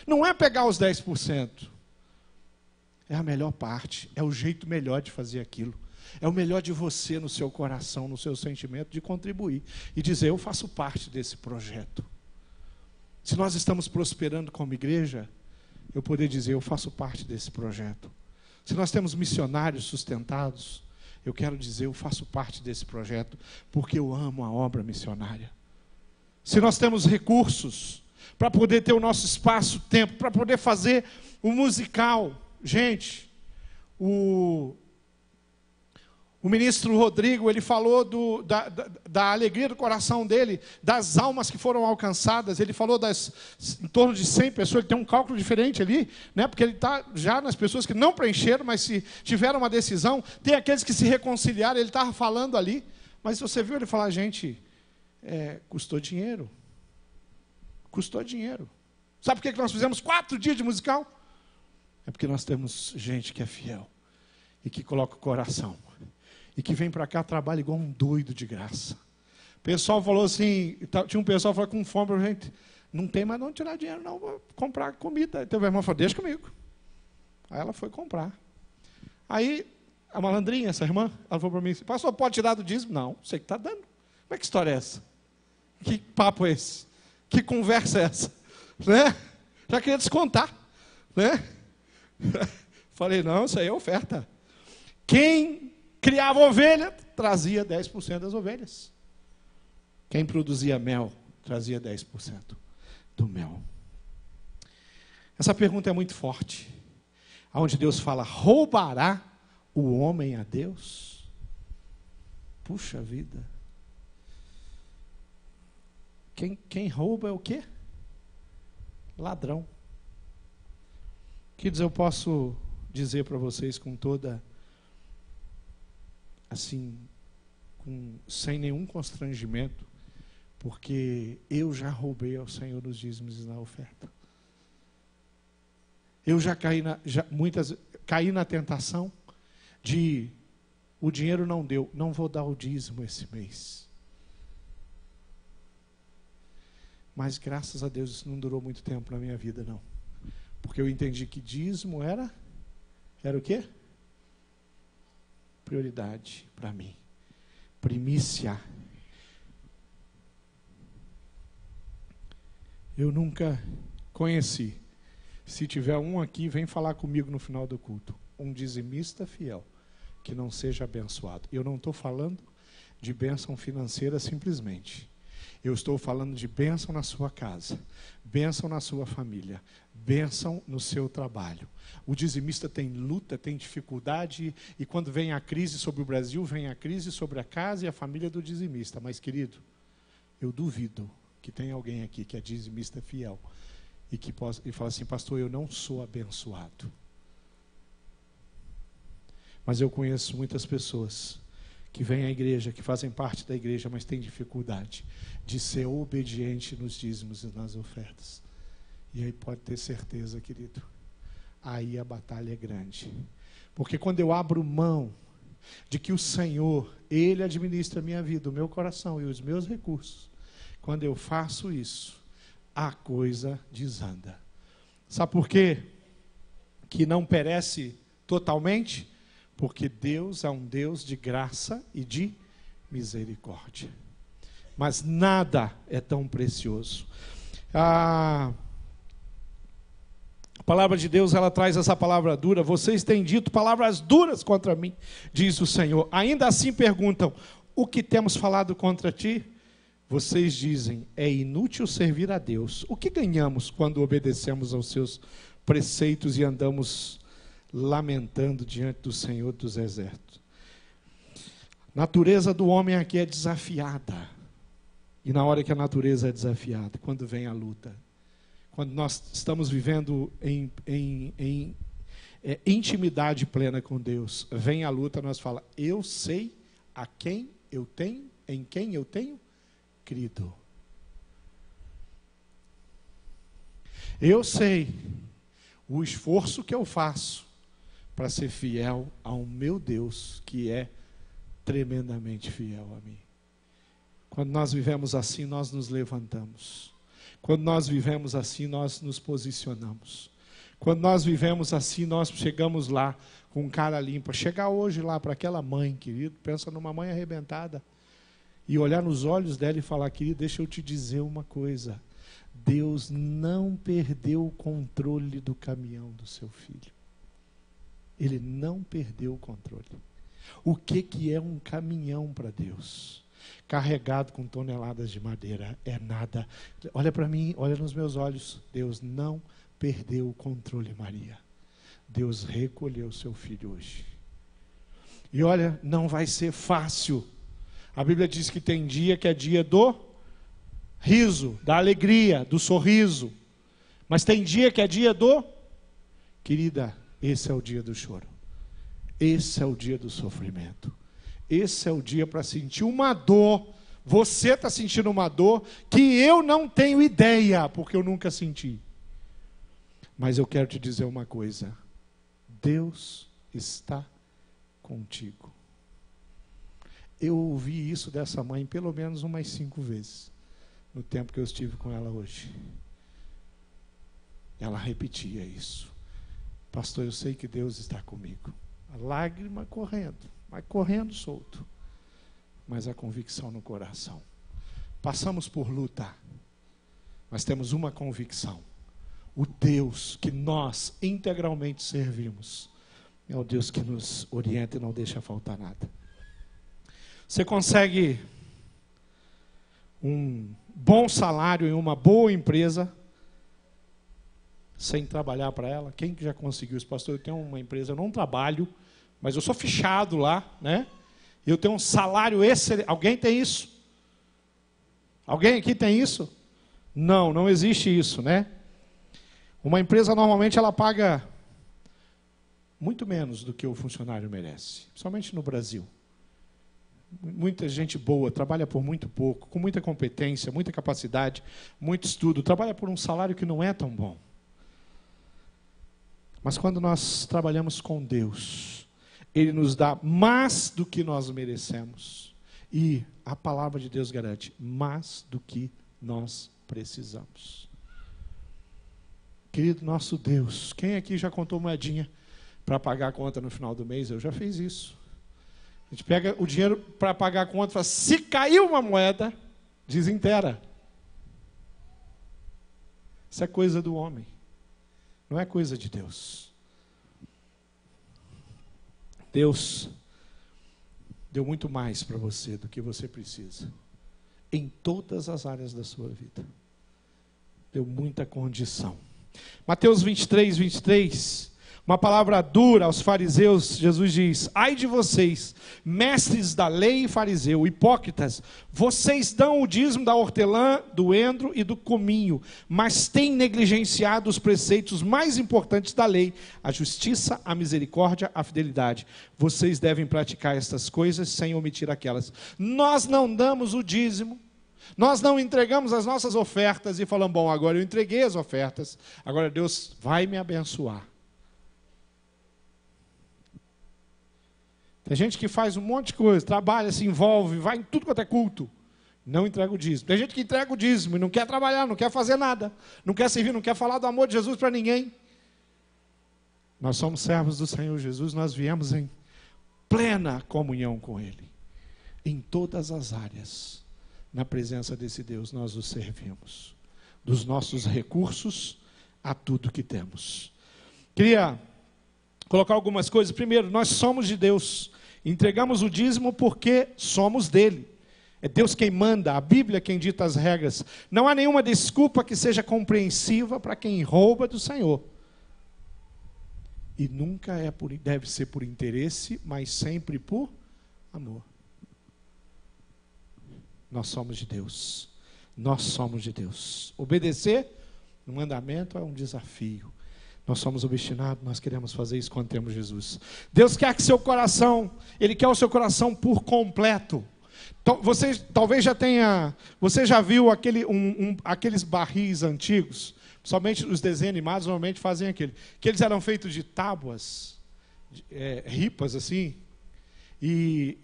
Não é pegar os 10%. É a melhor parte, é o jeito melhor de fazer aquilo. É o melhor de você no seu coração, no seu sentimento, de contribuir. E dizer, eu faço parte desse projeto. Se nós estamos prosperando como igreja, eu poder dizer, eu faço parte desse projeto. Se nós temos missionários sustentados, eu quero dizer, eu faço parte desse projeto, porque eu amo a obra missionária. Se nós temos recursos para poder ter o nosso espaço, tempo, para poder fazer o musical. Gente, o ministro Rodrigo, ele falou da alegria do coração dele, das almas que foram alcançadas. Ele falou em torno de 100 pessoas. Ele tem um cálculo diferente ali, né? Porque ele está já nas pessoas que não preencheram, mas se tiveram uma decisão. Tem aqueles que se reconciliaram, ele estava falando ali. Mas você viu ele falar, gente, custou dinheiro. Custou dinheiro. Sabe por que nós fizemos 4 dias de musical? É porque nós temos gente que é fiel e que coloca o coração. E que vem para cá, trabalha igual um doido de graça. O pessoal falou assim, tinha um pessoal que falou com fome para a gente, não tem mais não tirar dinheiro, não, vou comprar comida. Então o irmão falou, deixa comigo. Aí ela foi comprar. Aí, a malandrinha, essa irmã, ela falou para mim, pastor, pode tirar do dízimo? Não, você que está dando. Como é que história é essa? Que papo é esse? Que conversa é essa? Né? Já queria descontar. Né? Falei, não, isso aí é oferta. Quem criava ovelha, trazia 10% das ovelhas. Quem produzia mel, trazia 10% do mel. Essa pergunta é muito forte. Onde Deus fala, roubará o homem a Deus? Puxa vida. Quem rouba é o quê? Ladrão. Queridos, eu posso dizer para vocês com toda, assim, sem nenhum constrangimento, porque eu já roubei ao Senhor os dízimos e na oferta. Eu já caí na tentação de, o dinheiro não deu, não vou dar o dízimo esse mês. Mas, graças a Deus, isso não durou muito tempo na minha vida, não. Porque eu entendi que dízimo era o quê? Prioridade para mim. Primícia. Eu nunca conheci. Se tiver um aqui, vem falar comigo no final do culto. Um dizimista fiel, que não seja abençoado. Eu não estou falando de bênção financeira simplesmente. Eu estou falando de bênção na sua casa, bênção na sua família, bênção no seu trabalho. O dizimista tem luta, tem dificuldade, e quando vem a crise sobre o Brasil, vem a crise sobre a casa e a família do dizimista. Mas, querido, eu duvido que tenha alguém aqui que é dizimista fiel e fala assim, pastor, eu não sou abençoado. Mas eu conheço muitas pessoas que vêm à igreja, que fazem parte da igreja, mas têm dificuldade de ser obediente nos dízimos e nas ofertas. E aí pode ter certeza, querido, aí a batalha é grande. Porque quando eu abro mão de que o Senhor, Ele administra a minha vida, o meu coração e os meus recursos, quando eu faço isso, a coisa desanda. Sabe por quê? Que não perece totalmente? Porque Deus é um Deus de graça e de misericórdia. Mas nada é tão precioso. A palavra de Deus, ela traz essa palavra dura. Vocês têm dito palavras duras contra mim, diz o Senhor. Ainda assim perguntam, o que temos falado contra ti? Vocês dizem, é inútil servir a Deus. O que ganhamos quando obedecemos aos seus preceitos e andamos lamentando diante do Senhor dos exércitos? A natureza do homem aqui é desafiada. E na hora que a natureza é desafiada, quando vem a luta, quando nós estamos vivendo em intimidade plena com Deus, vem a luta, nós falamos, eu sei a quem eu tenho, em quem eu tenho crido. Eu sei o esforço que eu faço para ser fiel ao meu Deus, que é tremendamente fiel a mim. Quando nós vivemos assim, nós nos levantamos. Quando nós vivemos assim, nós nos posicionamos. Quando nós vivemos assim, nós chegamos lá com cara limpa. Chegar hoje lá para aquela mãe, querido, pensa numa mãe arrebentada, e olhar nos olhos dela e falar, querido, deixa eu te dizer uma coisa. Deus não perdeu o controle do caminhão do seu filho. Ele não perdeu o controle. O que é um caminhão para Deus? Carregado com toneladas de madeira, é nada. Olha para mim, olha nos meus olhos. Deus não perdeu o controle, Maria. Deus recolheu seu filho hoje. E olha, não vai ser fácil. A Bíblia diz que tem dia que é dia do riso, da alegria, do sorriso. Mas tem dia que é dia do... Querida, esse é o dia do choro. Esse é o dia do sofrimento. Esse é o dia para sentir uma dor. Você está sentindo uma dor que eu não tenho ideia, porque eu nunca senti. Mas eu quero te dizer uma coisa. Deus está contigo. Eu ouvi isso dessa mãe pelo menos umas 5 vezes, no tempo que eu estive com ela hoje. Ela repetia isso. Pastor, eu sei que Deus está comigo. A lágrima correndo, mas correndo solto. Mas a convicção no coração. Passamos por luta, mas temos uma convicção. O Deus que nós integralmente servimos é o Deus que nos orienta e não deixa faltar nada. Você consegue um bom salário em uma boa empresa sem trabalhar para ela? Quem que já conseguiu isso? Pastor, eu tenho uma empresa, eu não trabalho, mas eu sou fichado lá, né? Eu tenho um salário excelente. Alguém tem isso? Alguém aqui tem isso? Não, não existe isso, né? Uma empresa normalmente ela paga muito menos do que o funcionário merece, principalmente no Brasil. Muita gente boa, trabalha por muito pouco, com muita competência, muita capacidade, muito estudo, trabalha por um salário que não é tão bom. Mas quando nós trabalhamos com Deus, Ele nos dá mais do que nós merecemos. E a palavra de Deus garante, mais do que nós precisamos. Querido nosso Deus, quem aqui já contou moedinha para pagar a conta no final do mês? Eu já fiz isso. A gente pega o dinheiro para pagar a conta e fala, se caiu uma moeda, desinteira. Isso é coisa do homem. Não é coisa de Deus. Deus deu muito mais para você do que você precisa. Em todas as áreas da sua vida. Deu muita condição. Mateus 23, uma palavra dura aos fariseus. Jesus diz, ai de vocês, mestres da lei e fariseu, hipócritas, vocês dão o dízimo da hortelã, do endro e do cominho, mas têm negligenciado os preceitos mais importantes da lei, a justiça, a misericórdia, a fidelidade. Vocês devem praticar estas coisas sem omitir aquelas. Nós não damos o dízimo, nós não entregamos as nossas ofertas e falamos, bom, agora eu entreguei as ofertas, agora Deus vai me abençoar. Tem gente que faz um monte de coisa, trabalha, se envolve, vai em tudo quanto é culto, não entrega o dízimo. Tem gente que entrega o dízimo e não quer trabalhar, não quer fazer nada, não quer servir, não quer falar do amor de Jesus para ninguém. Nós somos servos do Senhor Jesus, nós viemos em plena comunhão com Ele. Em todas as áreas, na presença desse Deus, nós o servimos. Dos nossos recursos a tudo que temos. Queria colocar algumas coisas. Primeiro, nós somos de Deus. Entregamos o dízimo porque somos dele. É Deus quem manda, a Bíblia quem dita as regras. Não há nenhuma desculpa que seja compreensiva para quem rouba do Senhor. E nunca deve ser por interesse, mas sempre por amor. Nós somos de Deus. Nós somos de Deus. Obedecer no mandamento é um desafio. Nós somos obstinados, nós queremos fazer isso quando temos Jesus. Deus quer que seu coração, Ele quer o seu coração por completo. Você talvez já tenha, você já viu aqueles barris antigos, principalmente os desenhos animados normalmente fazem aquele, que eles eram feitos de tábuas, ripas assim, e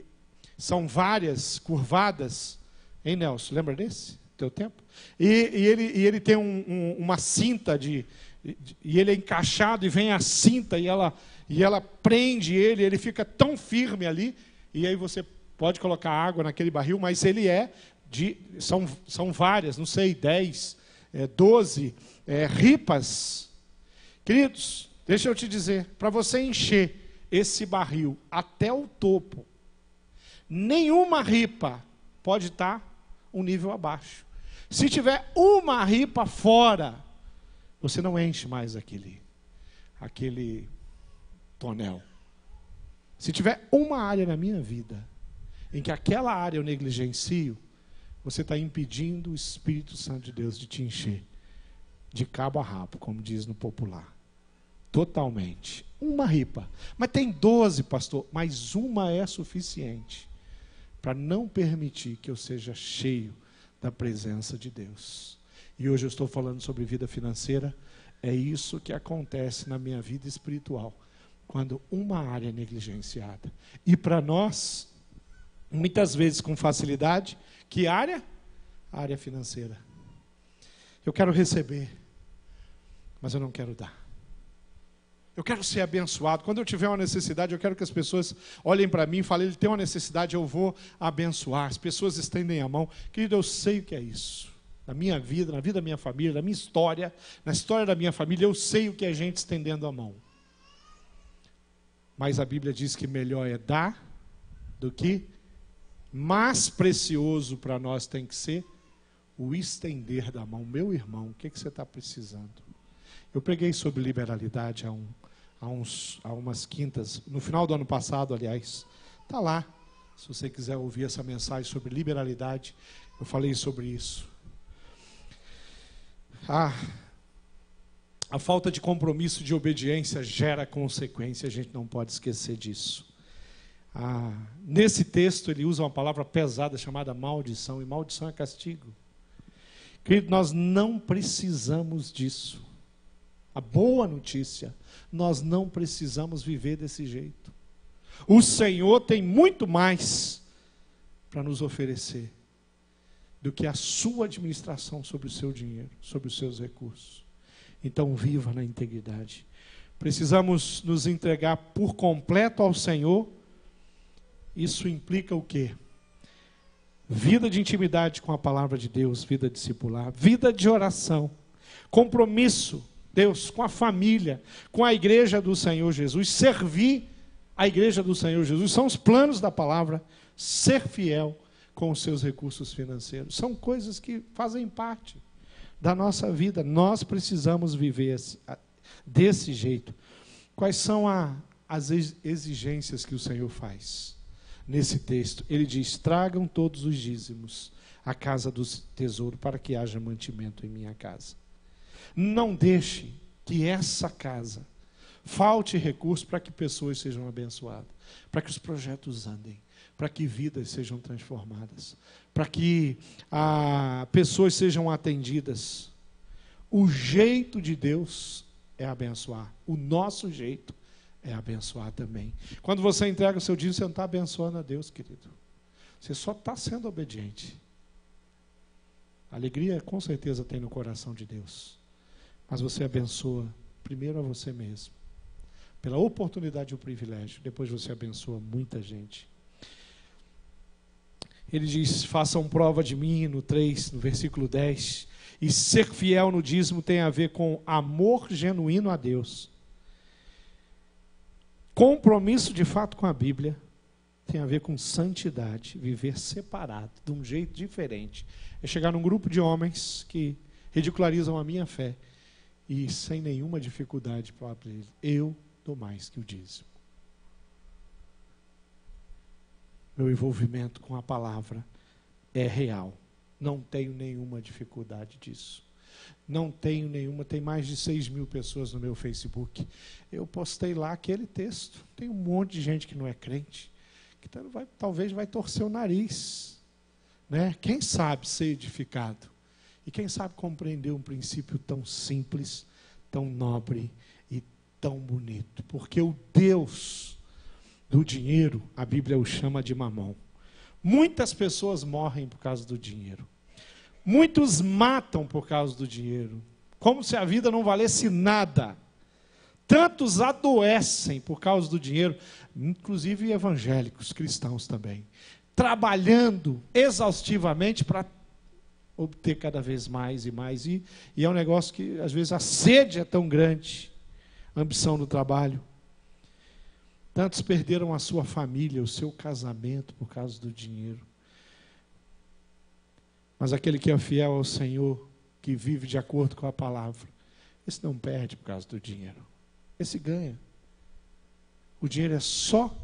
são várias curvadas. Hein, Nelson? Lembra desse? Teu tempo? E ele tem uma cinta e ele é encaixado e vem a cinta e ela prende ele fica tão firme ali, e aí você pode colocar água naquele barril, mas ele são várias, não sei, 10 12 ripas. Queridos, deixa eu te dizer, para você encher esse barril até o topo, nenhuma ripa pode estar um nível abaixo. Se tiver uma ripa fora, você não enche mais aquele tonel. Se tiver uma área na minha vida em que aquela área eu negligencio, você está impedindo o Espírito Santo de Deus de te encher de cabo a rabo, como diz no popular. Totalmente. Uma ripa. Mas tem 12, pastor, mas uma é suficiente para não permitir que eu seja cheio da presença de Deus. E hoje eu estou falando sobre vida financeira. É isso que acontece na minha vida espiritual, quando uma área é negligenciada. E para nós, muitas vezes com facilidade, que área? A área financeira. Eu quero receber, mas eu não quero dar. Eu quero ser abençoado. Quando eu tiver uma necessidade, eu quero que as pessoas olhem para mim e falem, ele tem uma necessidade, eu vou abençoar. As pessoas estendem a mão. Querido, eu sei o que é isso. Na minha vida, na vida da minha família, na minha história, na história da minha família, eu sei o que é gente estendendo a mão. Mas a Bíblia diz que melhor é dar do que mais precioso para nós tem que ser o estender da mão. Meu irmão, o que você está precisando? Eu preguei sobre liberalidade há umas quintas, no final do ano passado, aliás. Está lá, se você quiser ouvir essa mensagem sobre liberalidade, eu falei sobre isso. A falta de compromisso, de obediência gera consequência, a gente não pode esquecer disso. Nesse texto ele usa uma palavra pesada chamada maldição, e maldição é castigo. Querido, nós não precisamos disso. A boa notícia, nós não precisamos viver desse jeito. O Senhor tem muito mais para nos oferecer do que a sua administração sobre o seu dinheiro, sobre os seus recursos. Então viva na integridade. Precisamos nos entregar por completo ao Senhor. Isso implica o quê? Vida de intimidade com a palavra de Deus, vida discipular, vida de oração, compromisso, Deus, com a família, com a igreja do Senhor Jesus, servir a igreja do Senhor Jesus, são os planos da palavra, ser fiel com os seus recursos financeiros, são coisas que fazem parte da nossa vida, nós precisamos viver desse jeito. Quais são as exigências que o Senhor faz? Nesse texto, ele diz, tragam todos os dízimos à casa do tesouro, para que haja mantimento em minha casa. Não deixe que essa casa falte recurso para que pessoas sejam abençoadas, para que os projetos andem, para que vidas sejam transformadas, para que pessoas sejam atendidas. O jeito de Deus é abençoar, o nosso jeito é abençoar também. Quando você entrega o seu dízimo, você não está abençoando a Deus, querido. Você só está sendo obediente. Alegria, com certeza, tem no coração de Deus. Mas você abençoa primeiro a você mesmo. Pela oportunidade e o privilégio. Depois você abençoa muita gente. Ele diz, façam prova de mim, no versículo 10. E ser fiel no dízimo tem a ver com amor genuíno a Deus. Compromisso de fato com a Bíblia tem a ver com santidade, viver separado, de um jeito diferente. É chegar num grupo de homens que ridicularizam a minha fé e sem nenhuma dificuldade para ele, eu dou mais que o dízimo. Meu envolvimento com a palavra é real. Não tenho nenhuma dificuldade disso. Não tenho nenhuma, tem mais de 6.000 pessoas no meu Facebook. Eu postei lá aquele texto. Tem um monte de gente que não é crente, que talvez vai torcer o nariz, né? Quem sabe ser edificado? E quem sabe compreender um princípio tão simples, tão nobre e tão bonito? Porque o Deus do dinheiro, a Bíblia o chama de mamão. Muitas pessoas morrem por causa do dinheiro. Muitos matam por causa do dinheiro, como se a vida não valesse nada. Tantos adoecem por causa do dinheiro, inclusive evangélicos, cristãos também, trabalhando exaustivamente para obter cada vez mais e mais. E é um negócio que, às vezes, a sede é tão grande, a ambição no trabalho. Tantos perderam a sua família, o seu casamento por causa do dinheiro. Mas aquele que é fiel ao Senhor, que vive de acordo com a palavra, esse não perde por causa do dinheiro. Esse ganha. O dinheiro é só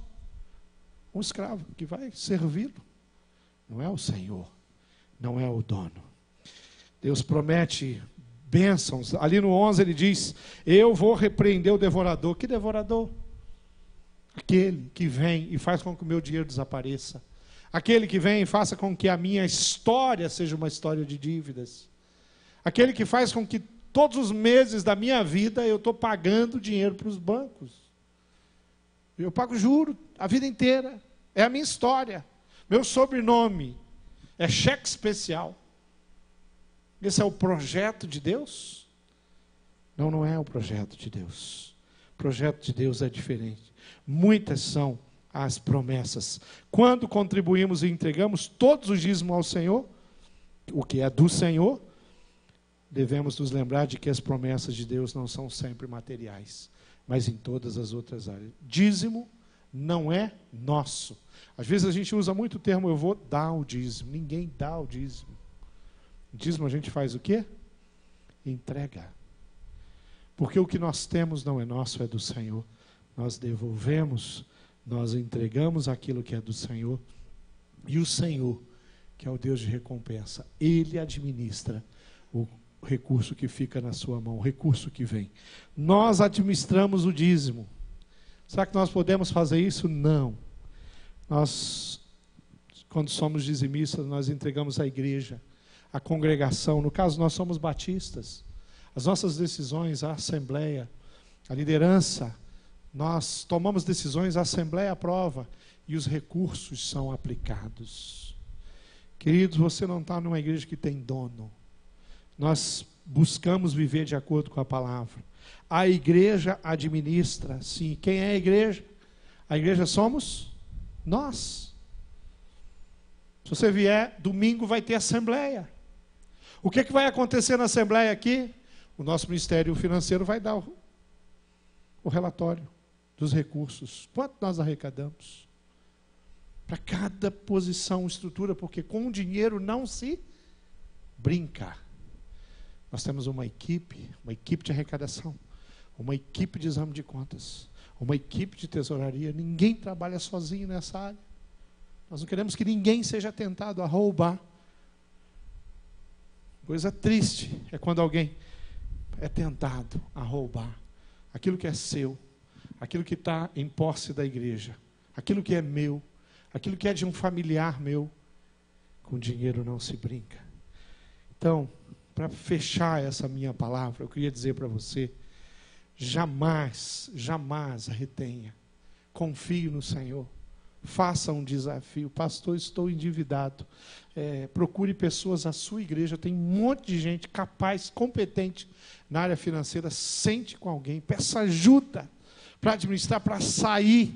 um escravo que vai servi-lo. Não é o Senhor, não é o dono. Deus promete bênçãos. Ali no 11 ele diz, eu vou repreender o devorador. Que devorador? Aquele que vem e faz com que o meu dinheiro desapareça. Aquele que vem e faça com que a minha história seja uma história de dívidas. Aquele que faz com que todos os meses da minha vida eu estou pagando dinheiro para os bancos. Eu pago juro a vida inteira. É a minha história. Meu sobrenome é cheque especial. Esse é o projeto de Deus? Não, não é o projeto de Deus. O projeto de Deus é diferente. Muitas são as promessas. Quando contribuímos e entregamos todos os dízimos ao Senhor, o que é do Senhor, devemos nos lembrar de que as promessas de Deus não são sempre materiais, mas em todas as outras áreas. Dízimo não é nosso. Às vezes a gente usa muito o termo, eu vou dar o dízimo. Ninguém dá o dízimo. O dízimo a gente faz o quê? Entrega. Porque o que nós temos não é nosso, é do Senhor. Nós devolvemos, nós entregamos aquilo que é do Senhor. E o Senhor, que é o Deus de recompensa, Ele administra o recurso que fica na sua mão, o recurso que vem. Nós administramos o dízimo. Será que nós podemos fazer isso? Não. Nós, quando somos dizimistas, nós entregamos à igreja, à congregação. No caso, nós somos batistas. As nossas decisões, a assembleia, a liderança, nós tomamos decisões, a assembleia aprova e os recursos são aplicados. Queridos, você não está numa igreja que tem dono. Nós buscamos viver de acordo com a palavra. A igreja administra, sim. Quem é a igreja? A igreja somos nós. Se você vier, domingo vai ter assembleia. O que vai acontecer na assembleia aqui? O nosso Ministério Financeiro vai dar o relatório dos recursos. Quanto nós arrecadamos? Para cada posição, estrutura, porque com o dinheiro não se brinca. Nós temos uma equipe de arrecadação, uma equipe de exame de contas, uma equipe de tesouraria. Ninguém trabalha sozinho nessa área. Nós não queremos que ninguém seja tentado a roubar. Coisa triste é quando alguém é tentado a roubar aquilo que é seu, aquilo que está em posse da igreja, aquilo que é meu, aquilo que é de um familiar meu. Com dinheiro não se brinca. Então, para fechar essa minha palavra, eu queria dizer para você, jamais, jamais retenha. Confie no Senhor. Faça um desafio. Pastor, estou endividado. Procure pessoas à sua igreja. Tem um monte de gente capaz, competente na área financeira. Sente com alguém. Peça ajuda para administrar, para sair.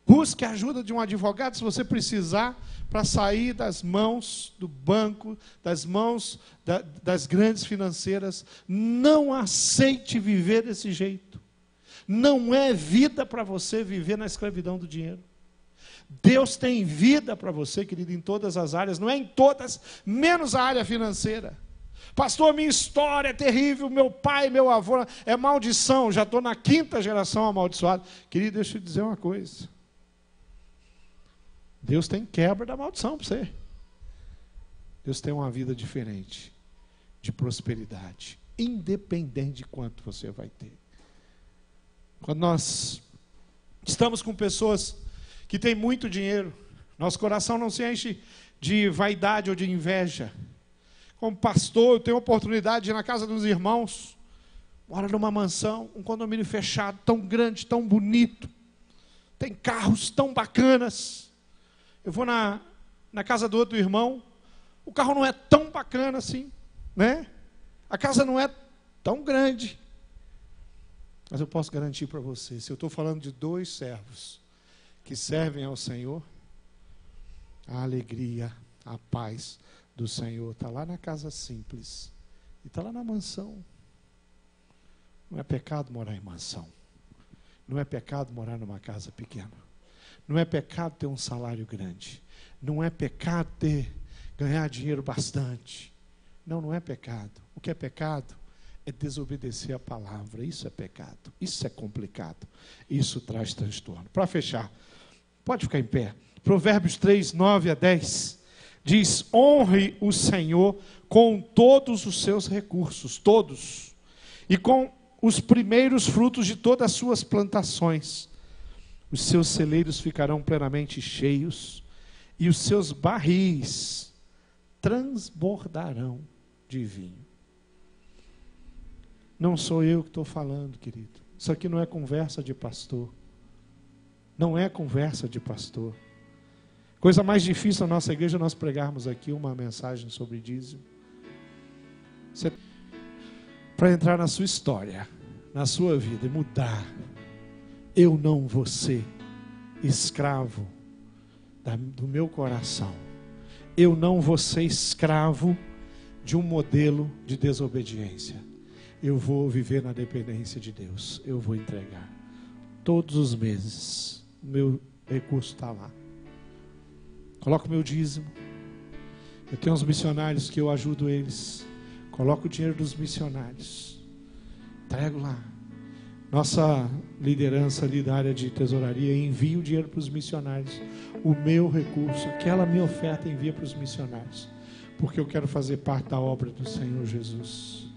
Busque a ajuda de um advogado, se você precisar, para sair das mãos do banco, das mãos das grandes financeiras. Não aceite viver desse jeito. Não é vida para você viver na escravidão do dinheiro. Deus tem vida para você, querido, em todas as áreas. Não é em todas, menos a área financeira. Pastor, minha história é terrível, meu pai, meu avô, é maldição. Já estou na 5ª geração amaldiçoado. Querido, deixa eu te dizer uma coisa. Deus tem quebra da maldição para você. Deus tem uma vida diferente, de prosperidade, independente de quanto você vai ter. Quando nós estamos com pessoas que têm muito dinheiro, nosso coração não se enche de vaidade ou de inveja. Como pastor, eu tenho a oportunidade de ir na casa dos irmãos, mora numa mansão, um condomínio fechado, tão grande, tão bonito, tem carros tão bacanas. Eu vou na casa do outro irmão, o carro não é tão bacana assim, né? A casa não é tão grande. Mas eu posso garantir para você, se eu estou falando de 2 servos que servem ao Senhor, a alegria, a paz do Senhor está lá na casa simples e está lá na mansão. Não é pecado morar em mansão. Não é pecado morar numa casa pequena. Não é pecado ter um salário grande. Não é pecado ganhar dinheiro bastante. Não, não é pecado. O que é pecado é desobedecer a palavra. Isso é pecado. Isso é complicado. Isso traz transtorno. Para fechar, pode ficar em pé. Provérbios 3, 9 a 10. Diz: honre o Senhor com todos os seus recursos, todos, e com os primeiros frutos de todas as suas plantações. Os seus celeiros ficarão plenamente cheios, e os seus barris transbordarão de vinho. Não sou eu que estou falando, querido. Isso aqui não é conversa de pastor. Não é conversa de pastor. Coisa mais difícil na nossa igreja é nós pregarmos aqui uma mensagem sobre dízimo. Para entrar na sua história, na sua vida e mudar. Eu não vou ser escravo do meu coração. Eu não vou ser escravo de um modelo de desobediência. Eu vou viver na dependência de Deus. Eu vou entregar. Todos os meses, o meu recurso está lá. Coloco o meu dízimo. Eu tenho uns missionários que eu ajudo eles. Coloco o dinheiro dos missionários. Entrego lá. Nossa liderança ali da área de tesouraria envia o dinheiro para os missionários. O meu recurso, aquela minha oferta envia para os missionários. Porque eu quero fazer parte da obra do Senhor Jesus.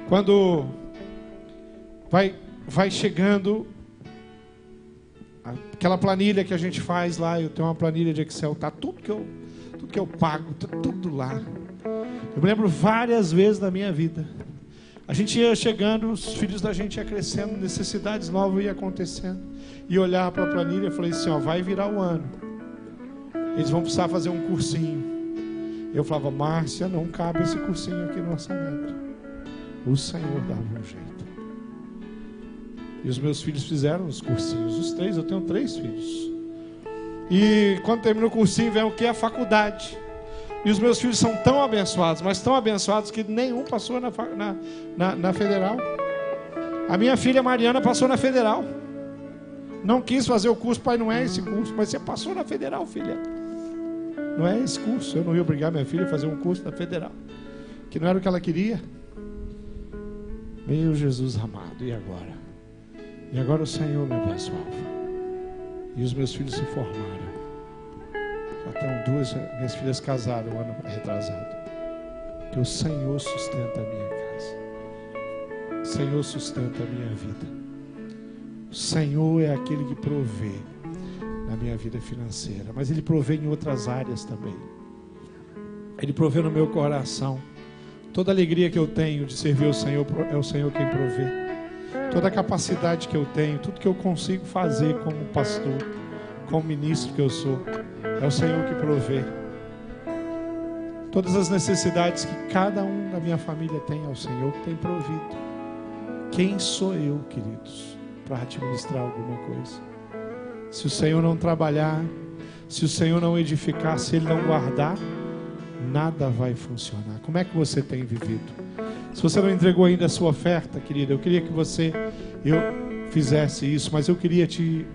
Quando vai chegando aquela planilha que a gente faz lá, eu tenho uma planilha de Excel, tá tudo que eu pago, tudo lá. Eu me lembro várias vezes da minha vida. A gente ia chegando, os filhos da gente iam crescendo, necessidades novas iam acontecendo. E olhar para a planilha e falei assim, ó, vai virar o ano. Eles vão precisar fazer um cursinho. Eu falava, Márcia, não cabe esse cursinho aqui no orçamento. O Senhor dava um jeito. E os meus filhos fizeram os cursinhos, os 3, eu tenho 3 filhos. E quando termina o cursinho, vem o que? A faculdade. E os meus filhos são tão abençoados, mas tão abençoados que nenhum passou na federal. A minha filha Mariana passou na federal. Não quis fazer o curso, pai, não é esse curso, mas você passou na federal, filha. Não é esse curso, eu não ia obrigar minha filha a fazer um curso na federal, que não era o que ela queria. Meu Jesus amado, e agora? E agora o Senhor me abençoava. E os meus filhos se formaram. Já tenho 2, minhas filhas casaram no ano retrasado. Que o Senhor sustenta a minha casa. O Senhor sustenta a minha vida. O Senhor é aquele que provê na minha vida financeira. Mas Ele provê em outras áreas também. Ele provê no meu coração. Toda alegria que eu tenho de servir o Senhor, é o Senhor quem provê. Toda a capacidade que eu tenho, tudo que eu consigo fazer como pastor, como ministro que eu sou, é o Senhor que provê. Todas as necessidades que cada um da minha família tem, é o Senhor que tem provido. Quem sou eu, queridos, para administrar alguma coisa? Se o Senhor não trabalhar, se o Senhor não edificar, se Ele não guardar, nada vai funcionar. Como é que você tem vivido? Se você não entregou ainda a sua oferta, querida, eu queria que eu fizesse isso, mas eu queria te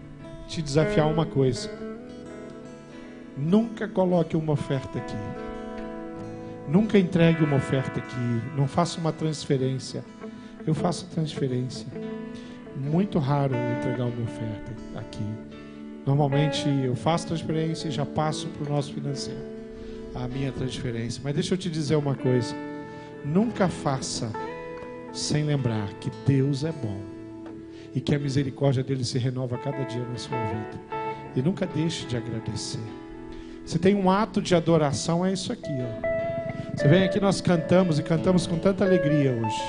desafiar uma coisa. Nunca coloque uma oferta aqui. Nunca entregue uma oferta aqui. Não faça uma transferência. Eu faço transferência. Muito raro eu entregar uma oferta aqui. Normalmente eu faço transferência e já passo para o nosso financeiro a minha transferência. Mas deixa eu te dizer uma coisa. Nunca faça sem lembrar que Deus é bom e que a misericórdia dele se renova a cada dia na sua vida. E nunca deixe de agradecer. Se tem um ato de adoração, é isso aqui, ó. Você vem aqui, nós cantamos e cantamos com tanta alegria hoje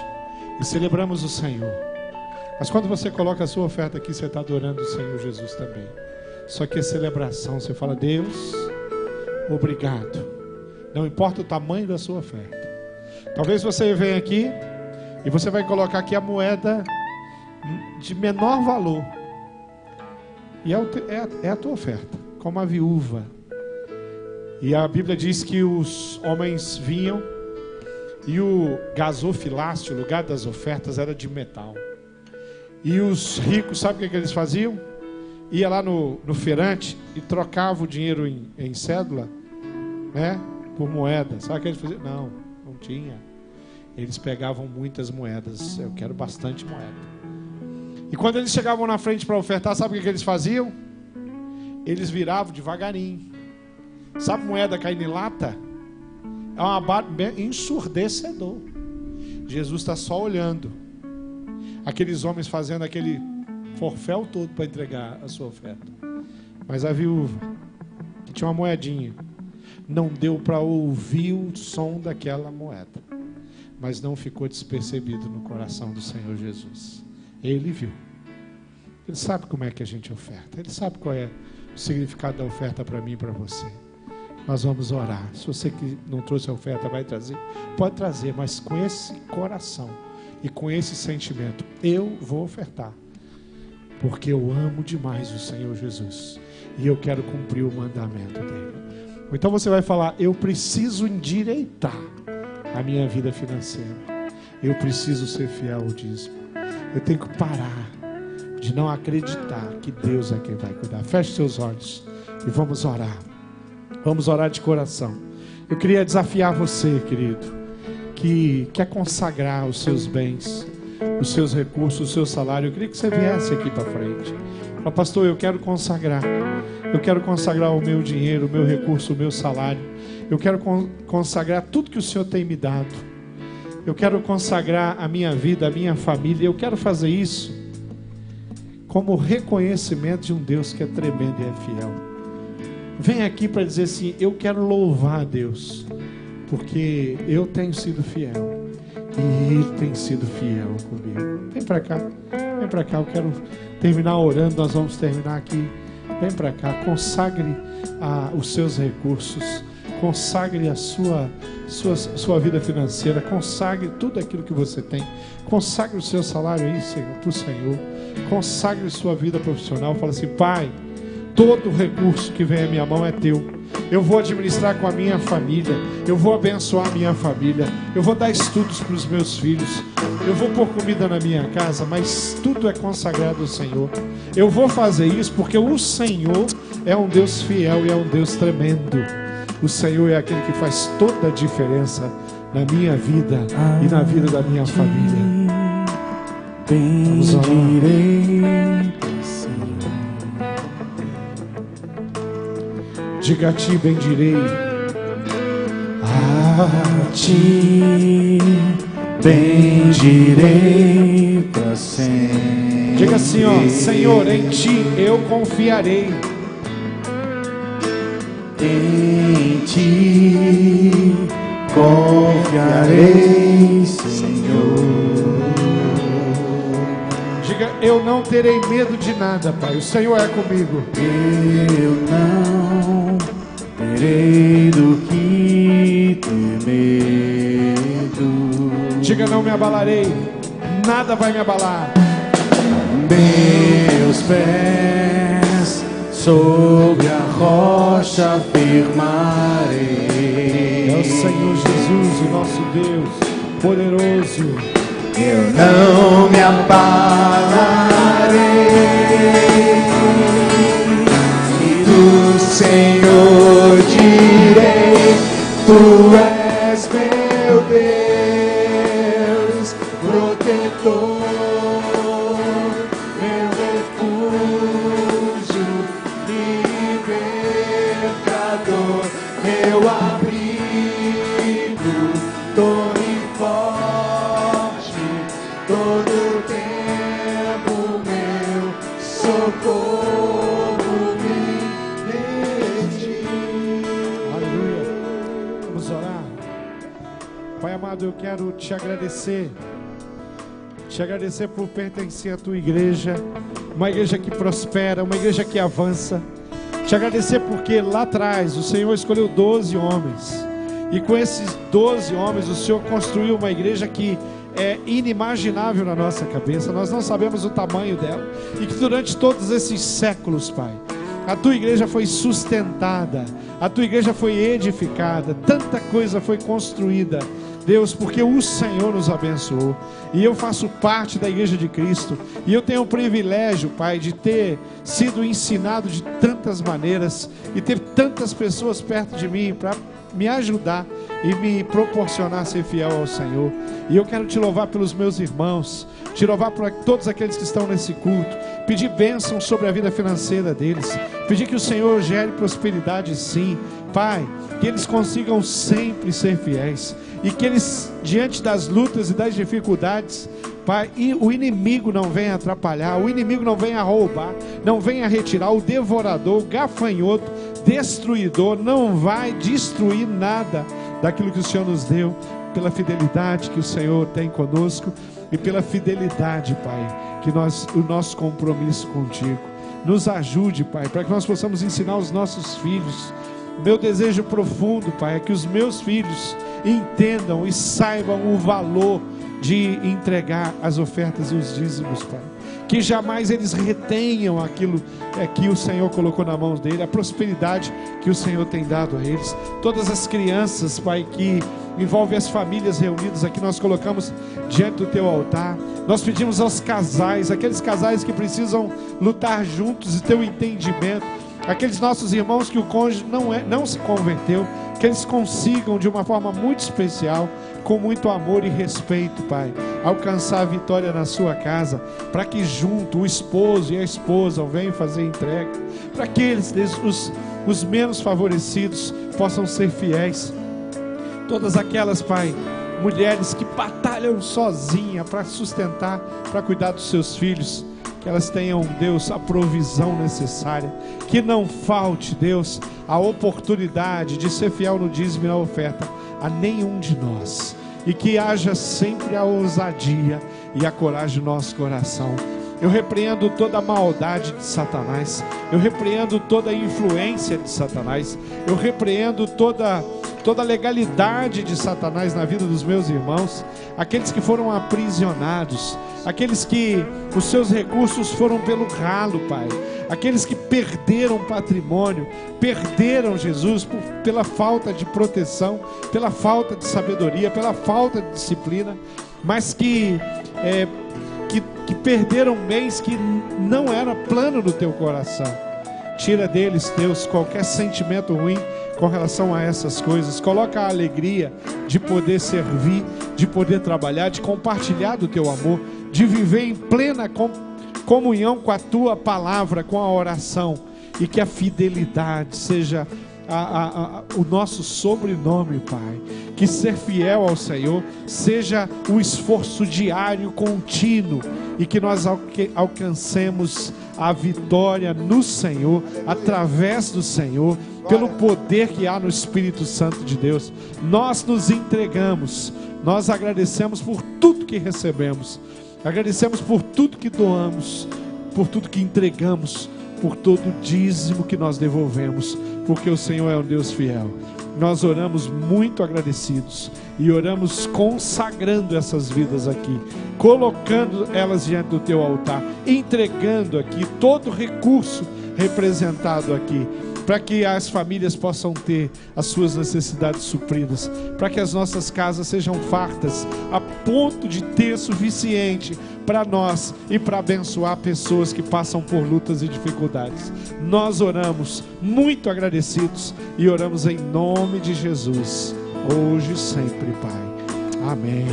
e celebramos o Senhor. Mas quando você coloca a sua oferta aqui, você está adorando o Senhor Jesus também. Só que é celebração. Você fala, Deus, obrigado. Não importa o tamanho da sua oferta. Talvez você venha aqui e você vai colocar aqui a moeda de menor valor. E é a tua oferta, como a viúva. E a Bíblia diz que os homens vinham e o gasofilácio, o lugar das ofertas, era de metal. E os ricos, sabe o que eles faziam? Ia lá no feirante e trocava o dinheiro em cédula, né, por moeda. Sabe o que eles faziam? Não tinha. Eles pegavam muitas moedas. Eu quero bastante moeda. E quando eles chegavam na frente para ofertar, sabe o que eles faziam? Eles viravam devagarinho. Sabe moeda caindo em lata? É uma barra ensurdecedor. Jesus está só olhando aqueles homens fazendo aquele forféu todo para entregar a sua oferta. Mas a viúva, que tinha uma moedinha, não deu para ouvir o som daquela moeda, mas não ficou despercebido no coração do Senhor Jesus. Ele viu. Ele sabe como é que a gente oferta. Ele sabe qual é o significado da oferta para mim e para você. Nós vamos orar. Se você que não trouxe a oferta vai trazer, pode trazer, mas com esse coração e com esse sentimento: eu vou ofertar, porque eu amo demais o Senhor Jesus e eu quero cumprir o mandamento dele. Então você vai falar: eu preciso endireitar a minha vida financeira, eu preciso ser fiel ao dízimo, eu tenho que parar de não acreditar que Deus é quem vai cuidar. Feche seus olhos e vamos orar. Vamos orar de coração. Eu queria desafiar você, querido, que quer consagrar os seus bens, os seus recursos, o seu salário. Eu queria que você viesse aqui para frente. Fala: pastor, eu quero consagrar. Eu quero consagrar o meu dinheiro, o meu recurso, o meu salário. Eu quero consagrar tudo que o Senhor tem me dado. Eu quero consagrar a minha vida, a minha família. Eu quero fazer isso como reconhecimento de um Deus que é tremendo e é fiel. Vem aqui para dizer assim: eu quero louvar a Deus, porque eu tenho sido fiel e Ele tem sido fiel comigo. Vem para cá, eu quero terminar orando. Nós vamos terminar aqui. Vem para cá, consagre os seus recursos, consagre a sua vida financeira, consagre tudo aquilo que você tem, consagre o seu salário aí, Senhor, para o Senhor, consagre sua vida profissional. Fala assim: Pai, todo recurso que vem à minha mão é teu. Eu vou administrar com a minha família, eu vou abençoar a minha família, eu vou dar estudos para os meus filhos, eu vou pôr comida na minha casa, mas tudo é consagrado ao Senhor. Eu vou fazer isso porque o Senhor é um Deus fiel e é um Deus tremendo. O Senhor é aquele que faz toda a diferença na minha vida e na vida da minha família. Vamos orar. Diga: a ti bendirei.
A ti bendirei para sempre.
Diga assim, ó: Senhor, em ti eu confiarei.
Em ti confiarei, Senhor.
Diga: eu não terei medo de nada, Pai. O Senhor é comigo.
Eu não terei do que ter medo.
Diga: não me abalarei. Nada vai me abalar.
Meus pés sobre a rocha firmarei.
É o Senhor Jesus, o nosso Deus poderoso.
Eu não me abalarei, e do Senhor direi: Tu és meu Deus, protetor, meu refúgio, libertador, meu abrigo, torre forte, todo tempo meu socorro me dedico.
Aleluia. Vamos orar. Pai amado, eu quero te agradecer por pertencer à tua igreja, uma igreja que prospera, uma igreja que avança. Te agradecer porque lá atrás o Senhor escolheu 12 homens, e com esses 12 homens o Senhor construiu uma igreja que é inimaginável na nossa cabeça. Nós não sabemos o tamanho dela, e que durante todos esses séculos, Pai, A tua igreja foi sustentada, a tua igreja foi edificada, tanta coisa foi construída, Deus, porque o Senhor nos abençoou. E eu faço parte da igreja de Cristo, e eu tenho o privilégio, Pai, de ter sido ensinado de tantas maneiras, e ter tantas pessoas perto de mim para me ajudar e me proporcionar ser fiel ao Senhor. E eu quero te louvar pelos meus irmãos, te louvar por todos aqueles que estão nesse culto, pedir bênção sobre a vida financeira deles, pedir que o Senhor gere prosperidade, sim, Pai, que eles consigam sempre ser fiéis, e que eles, diante das lutas e das dificuldades, Pai, e o inimigo não venha atrapalhar, o inimigo não venha roubar, não venha retirar, o devorador, o gafanhoto, destruidor, não vai destruir nada daquilo que o Senhor nos deu, pela fidelidade que o Senhor tem conosco, e pela fidelidade, Pai, que o nosso compromisso contigo. Nos ajude, Pai, para que nós possamos ensinar os nossos filhos. Meu desejo profundo, Pai, é que os meus filhos entendam e saibam o valor de entregar as ofertas e os dízimos, Pai. Que jamais eles retenham aquilo que o Senhor colocou na mão dele, a prosperidade que o Senhor tem dado a eles. Todas as crianças, Pai, que envolvem as famílias reunidas aqui, nós colocamos diante do teu altar. Nós pedimos aos casais, aqueles casais que precisam lutar juntos e ter um entendimento, aqueles nossos irmãos que o cônjuge não se converteu, que eles consigam de uma forma muito especial, com muito amor e respeito, Pai, alcançar a vitória na sua casa, para que junto o esposo e a esposa venham fazer entrega, para que eles, os menos favorecidos, possam ser fiéis. Todas aquelas, Pai, mulheres que batalham sozinha para sustentar, para cuidar dos seus filhos, que elas tenham, Deus, a provisão necessária, que não falte, Deus, a oportunidade de ser fiel no dízimo e na oferta a nenhum de nós, e que haja sempre a ousadia e a coragem no nosso coração. Eu repreendo toda a maldade de Satanás, eu repreendo toda a influência de Satanás, eu repreendo toda a legalidade de Satanás na vida dos meus irmãos, aqueles que foram aprisionados, aqueles que os seus recursos foram pelo ralo, Pai, aqueles que perderam patrimônio, perderam, Jesus, pela falta de proteção, pela falta de sabedoria, pela falta de disciplina, mas que perderam bens que não era plano do teu coração. Tira deles, Deus, qualquer sentimento ruim com relação a essas coisas. Coloca a alegria de poder servir, de poder trabalhar, de compartilhar do teu amor, de viver em plena comunhão com a tua palavra, com a oração, e que a fidelidade seja o nosso sobrenome, Pai. Que ser fiel ao Senhor seja o esforço diário, contínuo, e que nós alcancemos a vitória no Senhor, através do Senhor, pelo poder que há no Espírito Santo de Deus. Nós nos entregamos, nós agradecemos por tudo que recebemos, agradecemos por tudo que doamos, por tudo que entregamos, por todo o dízimo que nós devolvemos, porque o Senhor é um Deus fiel. Nós oramos muito agradecidos e oramos consagrando essas vidas aqui, colocando elas diante do teu altar, entregando aqui todo o recurso representado aqui, para que as famílias possam ter as suas necessidades supridas, para que as nossas casas sejam fartas, a ponto de ter suficiente para nós e para abençoar pessoas que passam por lutas e dificuldades. Nós oramos muito agradecidos e oramos em nome de Jesus, hoje e sempre, Pai. Amém.